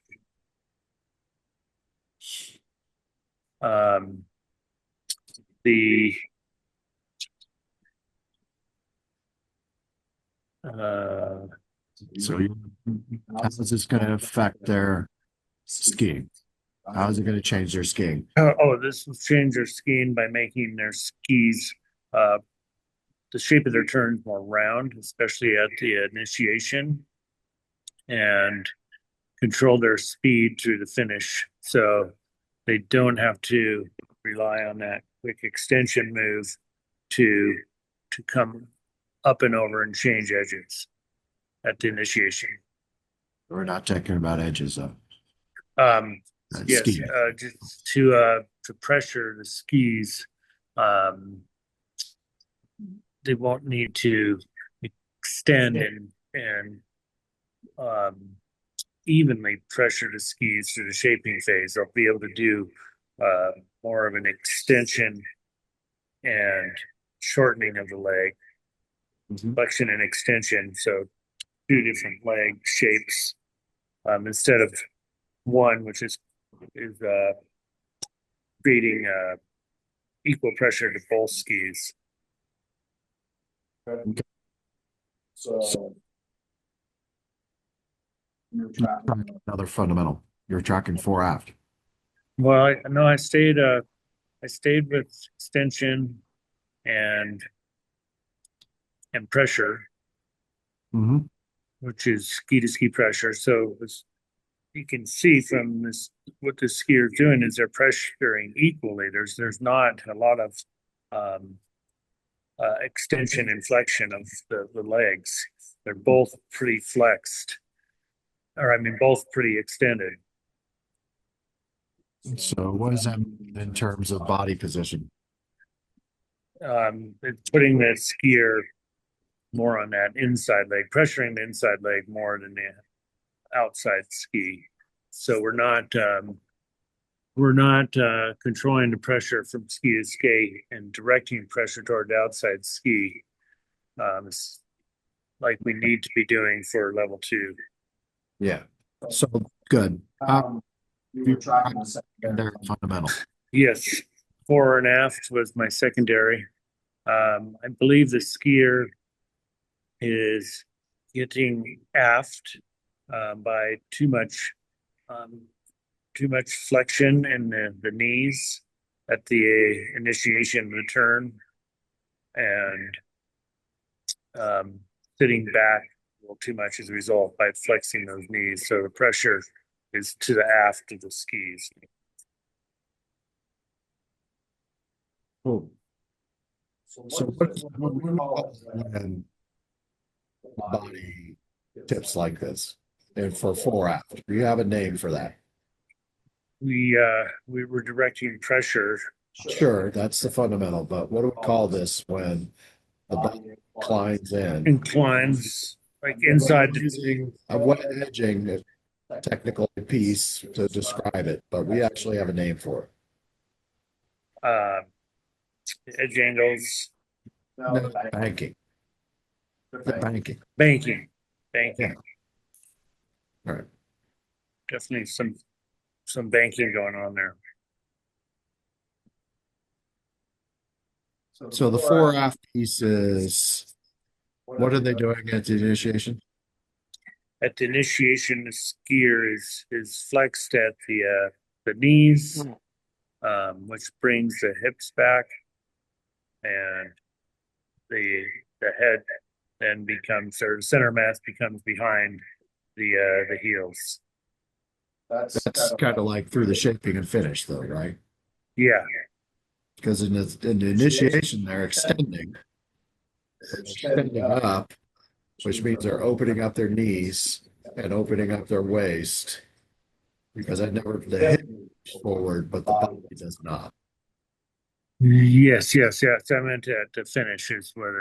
The So how is this going to affect their skiing? How is it going to change their skiing? This will change their skiing by making their skis the shape of their turns more round, especially at the initiation, and control their speed through the finish. So they don't have to rely on that quick extension move to come up and over and change edges at the initiation. We're not talking about edges though. Yes, Skiing. just to pressure the skis, they won't need to extend and evenly pressure the skis through the shaping phase. They'll be able to do more of an extension and shortening of the leg, flexion and extension. So 2 different leg shapes instead of one, which is creating equal pressure to both skis. So another fundamental. You're tracking fore aft. Well, I know I stayed with extension and pressure, which is ski to ski pressure. So you can see from this, what the skier is doing is they're pressuring equally. There's not a lot of extension and flexion of the legs. They're both pretty flexed, or I mean, both pretty extended. So what does that mean in terms of body position? It's putting the skier more on that inside leg, pressuring the inside leg more than the outside ski. So we're not controlling the pressure from ski to ski and directing pressure toward the outside ski. It's like we need to be doing for level 2. Yeah. So good. You're tracking the secondary fundamental. Yes, fore and aft was my secondary. I believe the skier is getting aft by too much flexion in the knees at the initiation of the turn, and sitting back a little too much as a result by flexing those knees. So the pressure is to the aft of the skis. Cool. So when body tips like this, and for fore aft, do you have a name for that? We were directing pressure. Sure, that's the fundamental, but what do we call this when the body inclines in? Inclines, like inside. Using a wet edging technical piece to describe it, but we actually have a name for it. Edge angles. No, banking. Banking. Banking. Yeah. All right. Definitely some banking going on there. So the fore aft piece is, what are they doing at the initiation? At the initiation, the skier is flexed at the knees, which brings the hips back, and the head then becomes, or the center mass becomes behind the heels. That's kind of like through the shaping and finish though, right? Yeah, Because in the initiation, they're extending up, which means they're opening up their knees and opening up their waist. Because I never, the hip moves forward, but the body does not. yes. I meant to finish is where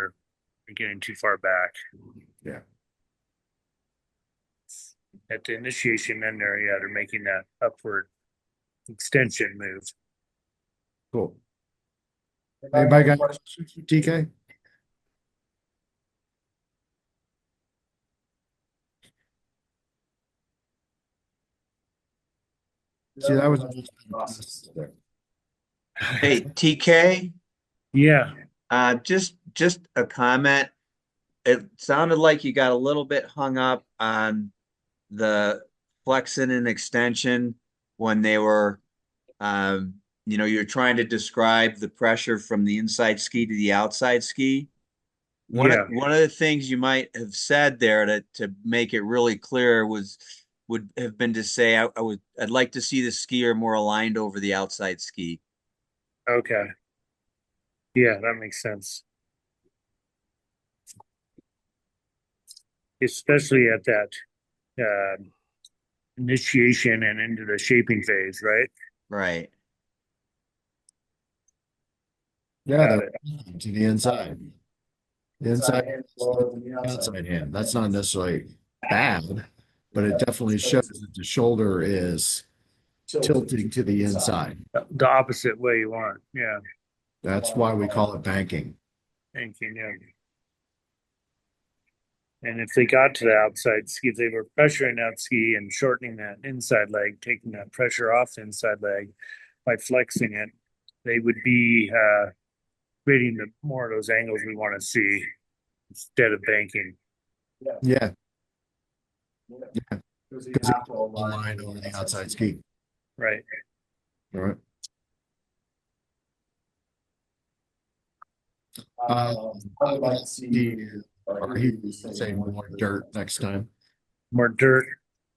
they're getting too far back. Yeah. At the initiation, then they're making that upward extension move. Cool. Anybody got questions for TK? See, that was there. Hey, TK, Yeah. just a comment. It sounded like you got a little bit hung up on the flexion and extension when they were, you're trying to describe the pressure from the inside ski to the outside ski. One of the things you might have said there to make it really clear would have been to say I'd like to see the skier more aligned over the outside ski. Okay. Yeah, that makes sense. Especially at that initiation and into the shaping phase, right? Right. Yeah, they're to the inside. The inside, outside hand. That's not necessarily bad, but it definitely shows that the shoulder is tilting to the inside. The opposite way you want. Yeah. That's why we call it banking. Thinking, yeah. And if they got to the outside ski, if they were pressuring that ski and shortening that inside leg, taking that pressure off the inside leg by flexing it, they would be creating more of those angles we want to see instead of banking. Yeah. Yeah. Because it's a line over the outside ski. Right. All right. I would see, or he's saying more dirt next time. More dirt.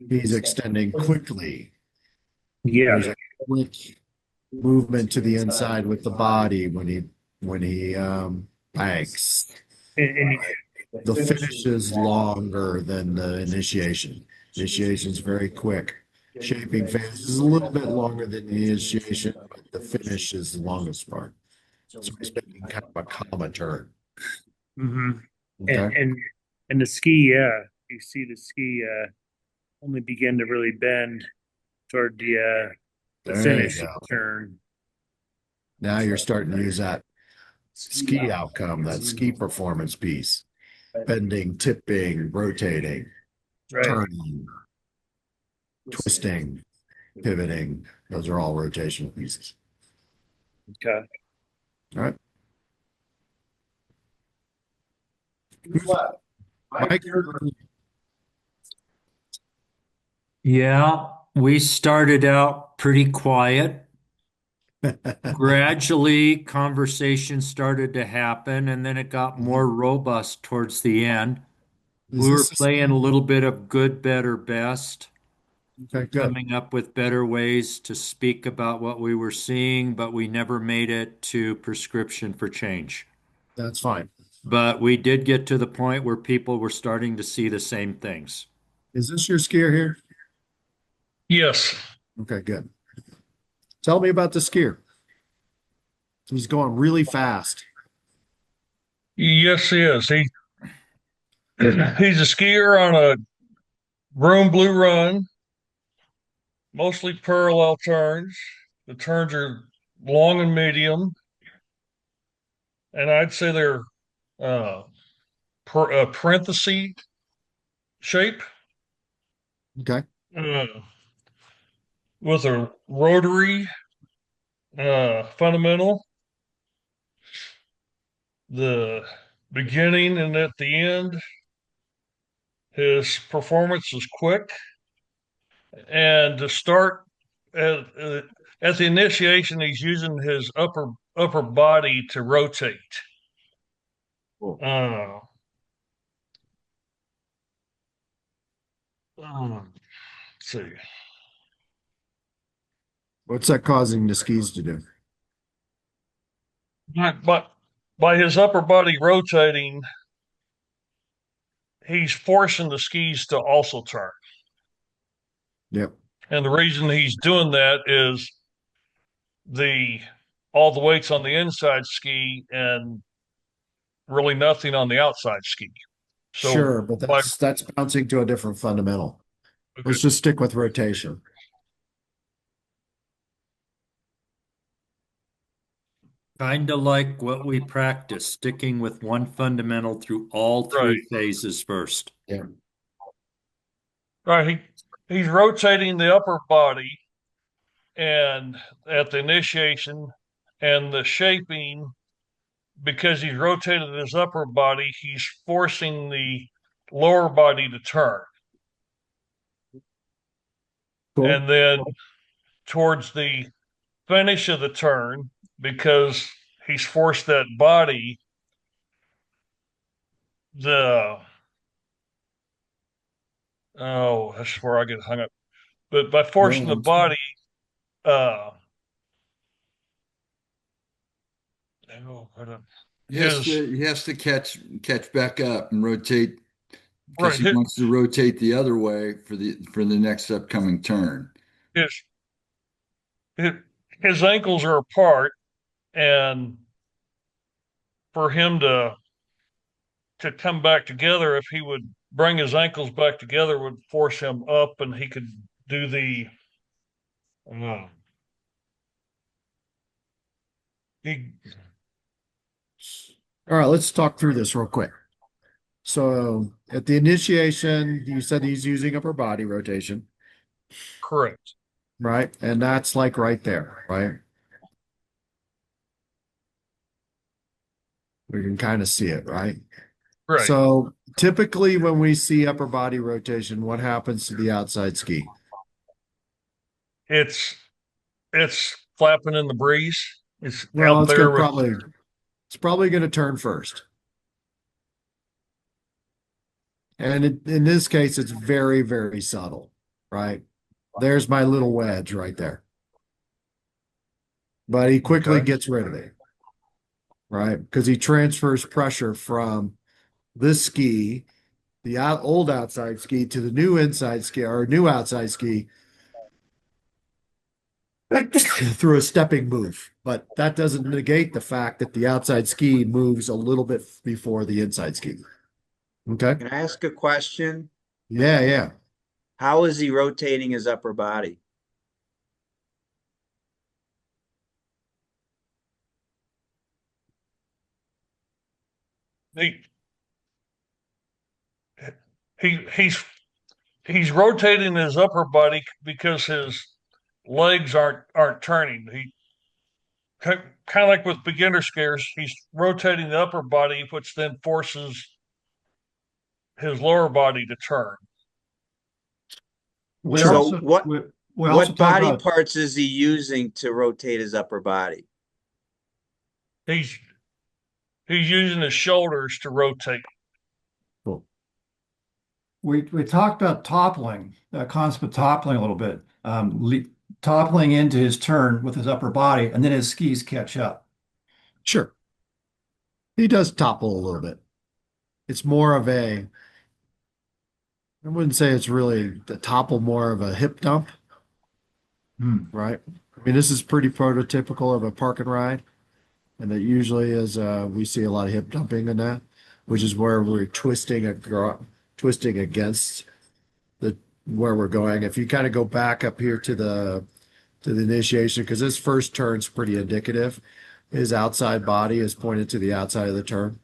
He's extending quickly. Yeah. There's a quick movement to the inside with the body when he banks. And the finish is longer than the initiation. Initiation is very quick. Shaping phase is a little bit longer than the initiation, but the finish is the longest part. So he's making kind of a comma turn. Mm-hmm. Okay. And the ski, yeah, you see the ski only begin to really bend toward the finish turn. Now you're starting to use that ski outcome, that ski performance piece. Bending, tipping, rotating, turning, twisting, pivoting. Those are all rotational pieces. Okay. All right. Mike? Yeah, we started out pretty quiet. Gradually, conversation started to happen, and then it got more robust towards the end. We were playing a little bit of good, better, best, coming up with better ways to speak about what we were seeing, but we never made it to prescription for change. That's fine. But we did get to the point where people were starting to see the same things. Is this your skier here? Yes. Okay, good. Tell me about the skier. He's going really fast. Yes, he is. He's a skier on a Broom Blue Run, mostly parallel turns. The turns are long and medium, and I'd say they're parenthesis shape. Okay. With a rotary fundamental. the beginning and at the end. His performance is quick, and to start at the initiation, he's using his upper body to rotate. Cool. Let's see. What's that causing the skis to do? But by his upper body rotating, he's forcing the skis to also turn. Yep. And the reason he's doing that is all the weight's on the inside ski and really nothing on the outside ski. So Sure, but that's bouncing to a different fundamental. Let's just stick with rotation. Kind of like what we practice, sticking with one fundamental through all three phases first. Yeah. Right. He's rotating the upper body and at the initiation and the shaping, because he's rotated his upper body, he's forcing the lower body to turn. Cool. And then towards the finish of the turn, because he's forced that body, that's where I get hung up. But by forcing the body, he has to catch back up and rotate because he wants to rotate the other way for the next upcoming turn. His ankles are apart, and for him to come back together, if he would bring his ankles back together, would force him up, and he could do the All right, let's talk through this real quick. So at the initiation, you said he's using upper body rotation. Correct. Right? And that's like right there, right? We can kind of see it, right? Right. So typically when we see upper body rotation, what happens to the outside ski? It's flapping in the breeze. It's Well, out it's there probably going to turn first. And in this case, it's very, very subtle, right? There's my little wedge right there. But he quickly gets rid of it, right? Because he transfers pressure from this ski, the old outside ski, to the new inside ski or new outside ski through a stepping move. But that doesn't negate the fact that the outside ski moves a little bit before the inside ski. Okay. Can I ask a question? Yeah. How is he rotating his upper body? He's rotating his upper body because his legs aren't turning. He kind of like with beginner skiers, he's rotating the upper body, which then forces his lower body to turn. What body parts is he using to rotate his upper body? He's using his shoulders to rotate. Cool. We talked about toppling, concept of toppling a little bit, toppling into his turn with his upper body, and then his skis catch up. Sure. He does topple a little bit. It's more of I wouldn't say it's really the topple, more of a hip dump, right? I mean, this is pretty prototypical of a park and ride. And that usually is, we see a lot of hip dumping in that, which is where we're twisting against where we're going. If you kind of go back up here to the initiation, because this first turn's pretty indicative. His outside body is pointed to the outside of the turn,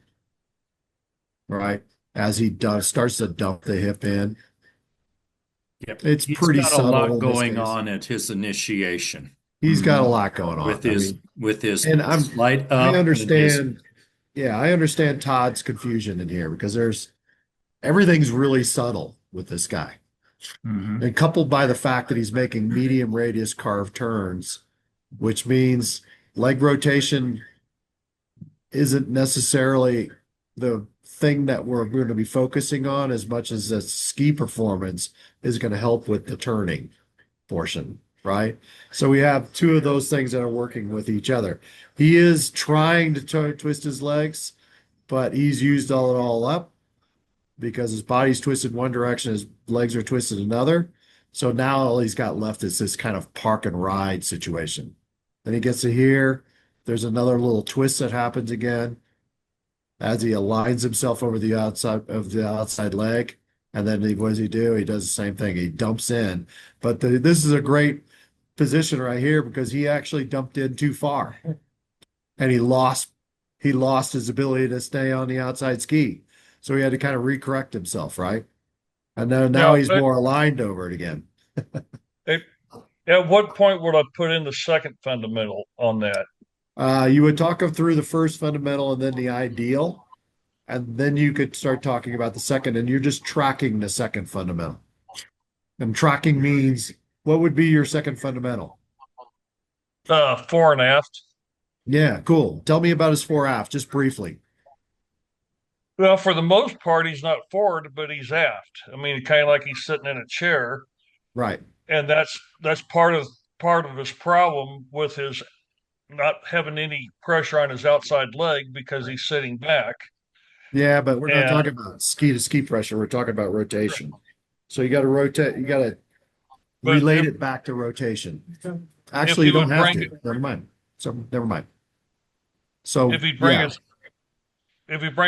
right? As he starts to dump the hip in. Yep. It's pretty subtle. He's got a lot going on at his initiation. He's got a lot going on with his and slight up. I understand Yeah, I understand Todd's confusion in here because everything's really subtle with this guy. And coupled by the fact that he's making medium radius carved turns, which means leg rotation isn't necessarily the thing that we're going to be focusing on as much as the ski performance is going to help with the turning portion, right? So we have two of those things that are working with each other. He is trying to twist his legs, but he's used it all up because his body's twisted one direction, his legs are twisted another. So now all he's got left is this kind of park and ride situation. Then he gets to here. There's another little twist that happens again as he aligns himself over the outside of the outside leg. And then what does he do? He does the same thing. He dumps in. But this is a great position right here because he actually dumped in too far. And he lost his ability to stay on the outside ski. So he had to kind of recorrect himself, right? And then now he's more aligned over it again. At what point would I put in the second fundamental on that? You would talk him through the first fundamental and then the ideal, and then you could start talking about the second, and you're just tracking the second fundamental. And tracking means, what would be your second fundamental? Fore and aft. Yeah, cool. Tell me about his fore aft, just briefly. Well, for the most part, he's not forward, but he's aft. I mean, kind of like he's sitting in a chair. Right. And that's part of his problem with his not having any pressure on his outside leg because he's sitting back. Yeah, but we're not talking about ski to ski pressure. We're talking about rotation. So you got to rotate. You got to relate it back to rotation. Actually, you don't have to. Never mind. So never mind. So if he bring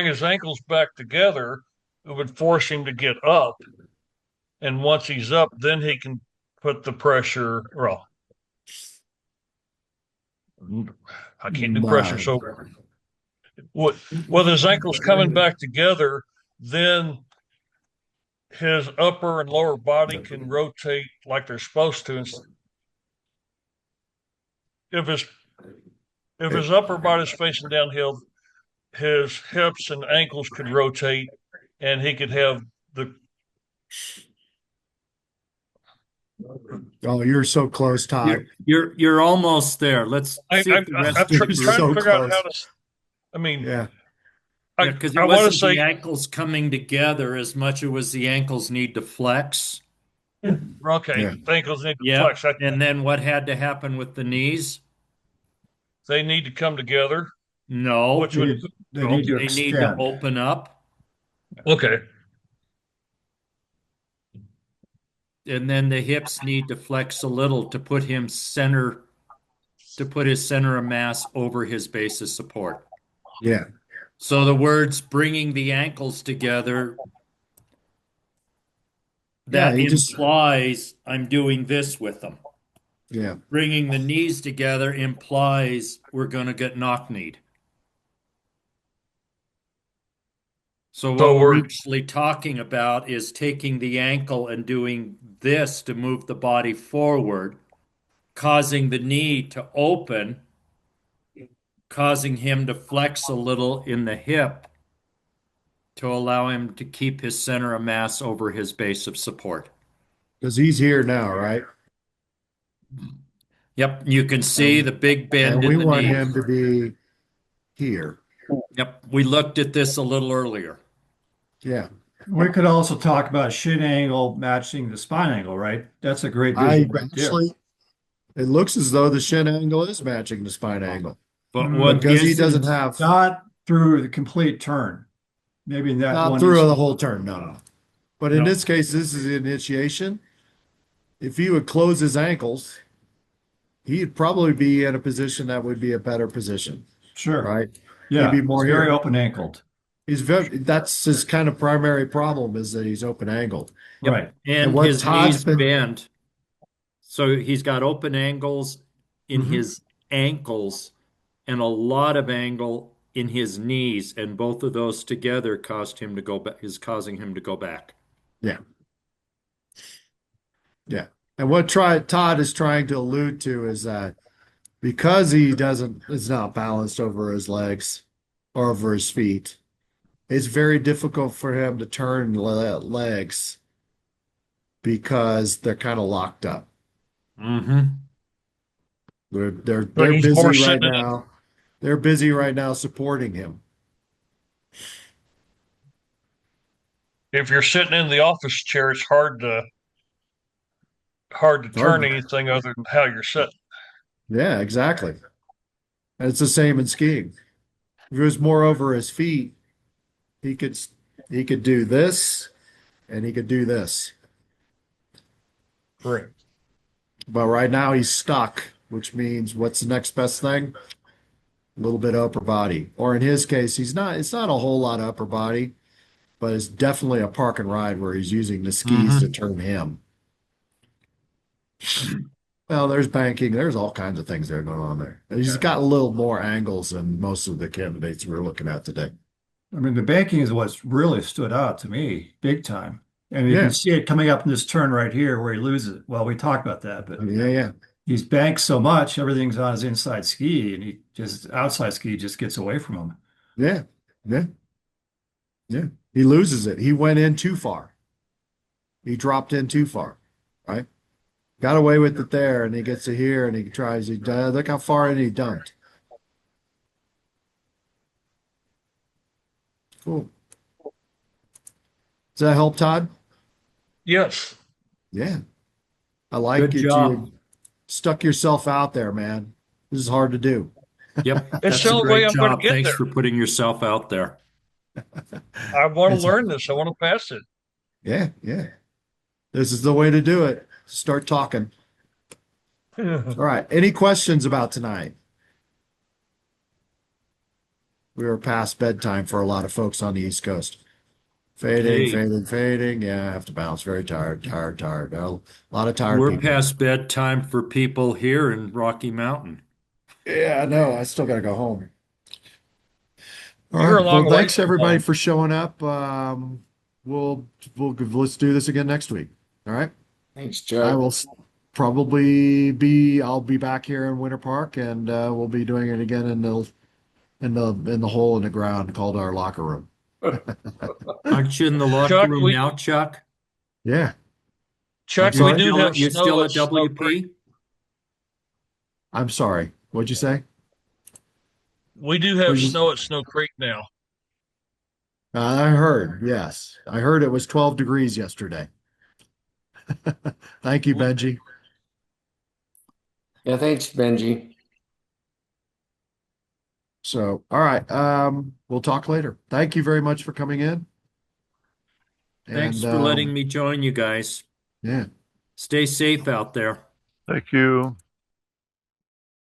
his ankles back together, it would force him to get up. And once he's up, then he can put the pressure. Well, I can't do pressure. So with his ankles coming back together, then his upper and lower body can rotate like they're supposed to. If his upper body's facing downhill, his hips and ankles could rotate, and he could have the. Oh, you're so close, Todd. You're almost there. Let's see if the rest I'm of trying you- to figure out how to. I mean, yeah, because it I want to wasn't say the ankles coming together as much as it was the ankles need to flex. okay, Yeah. the ankles need to Yeah, flex. and then what had to happen with the knees? They need to come together. No, Which would They need to they need to extend. open up, okay. and then the hips need to flex a little to put his center of mass over his base of support. yeah. So the words bringing the ankles together, Yeah, that he just- implies I'm doing this with them. Yeah. Bringing the knees together implies we're going to get knock-kneed. So what we're actually talking about is taking the ankle and doing this to move the body forward, causing the knee to open, causing him to flex a little in the hip to allow him to keep his center of mass over his base of support. Because he's here now, right? Yep, you can see the big bend And we in the want knee. him to be here. Yep, we looked at this a little earlier. Yeah. We could also talk about shin angle matching the spine angle, right? That's a great I visual right there. actually, it looks as though the shin angle is matching the spine angle. But what Because he is doesn't have Not through the complete turn. Maybe in that not one through instance. the whole turn, no. But in No. this case, this is the initiation. If he would close his ankles, he'd probably be in a position that would be a better position, Sure. right? Yeah, He'd be more it's very here. open ankled. That's his kind of primary problem is that he's open angled. Yep. Right. And what his Todd's knees been- bend. So he's got open angles in Mhm. his ankles and a lot of angle in his knees, and both of those together causing him to go back. Yeah. Yeah. And what Todd is trying to allude to is that because he is not balanced over his legs, over his feet. It's very difficult for him to turn legs because they're kind of locked up. Mm-hmm. They're But he's busy more right sitting in now. They're busy right now supporting him. if you're sitting in the office chair, it's hard to turn anything other than how you're sitting. Yeah, exactly. And it's the same in skiing. If it was more over his feet, he could do this and he could do this. Right. But right now he's stuck, which means what's the next best thing? A little bit of upper body. Or in his case, it's not a whole lot of upper body, but it's definitely a park and ride where he's using the skis to turn him. Well, there's banking, there's all kinds of things that are going on there. And he's got a little more angles than most of the candidates we're looking at today. I mean, the banking is what's really stood out to me, big time. And you Yeah. can see it coming up in this turn right here where he loses it. Well, we talked about that, but Yeah. he's banked so much, everything's on his inside ski, and he just outside ski just gets away from him. Yeah. He loses it. He went in too far. He dropped in too far, right? Got away with it there, and he gets to here, and he tries. Look how far in he dumped. Cool. Does that help, Todd? Yes. Yeah. I like Good it. job. You stuck yourself out there, man. This is hard to do. Yep, It's that's the a only way great I'm going job. to get Thanks there. for putting yourself out there. I want to It's- learn this. I want to pass it. Yeah. This is the way to do it. Start talking. All right. Any questions about tonight? We were past bedtime for a lot of folks on the East Coast. Hey. Fading. Yeah, I have to bounce. Very tired. A lot of tired We're people. past bedtime for people here in Rocky Mountain. Yeah, I know. I still got to go home. All You're right. a long Well, way thanks from everybody home. for showing up. Let's do this again next week. All right. Thanks, I Chuck. will I'll be back here in Winter Park, and we'll be doing it again in the hole in the ground called our locker room. Aren't you in the locker Chuck, room now, Chuck? Yeah. Chuck, I'm we sorry? do have You snow still at at Snow Creek. WP? I'm sorry. What'd you say? We do have What'd you- snow at Snow Creek now. I heard. Yes, I heard it was 12 degrees yesterday. Thank you, Benji. Yeah, thanks, Benji. So, all right. We'll talk later. Thank you very much for coming in. Thanks And, for letting me join you guys. Yeah. Stay safe out there. Thank you.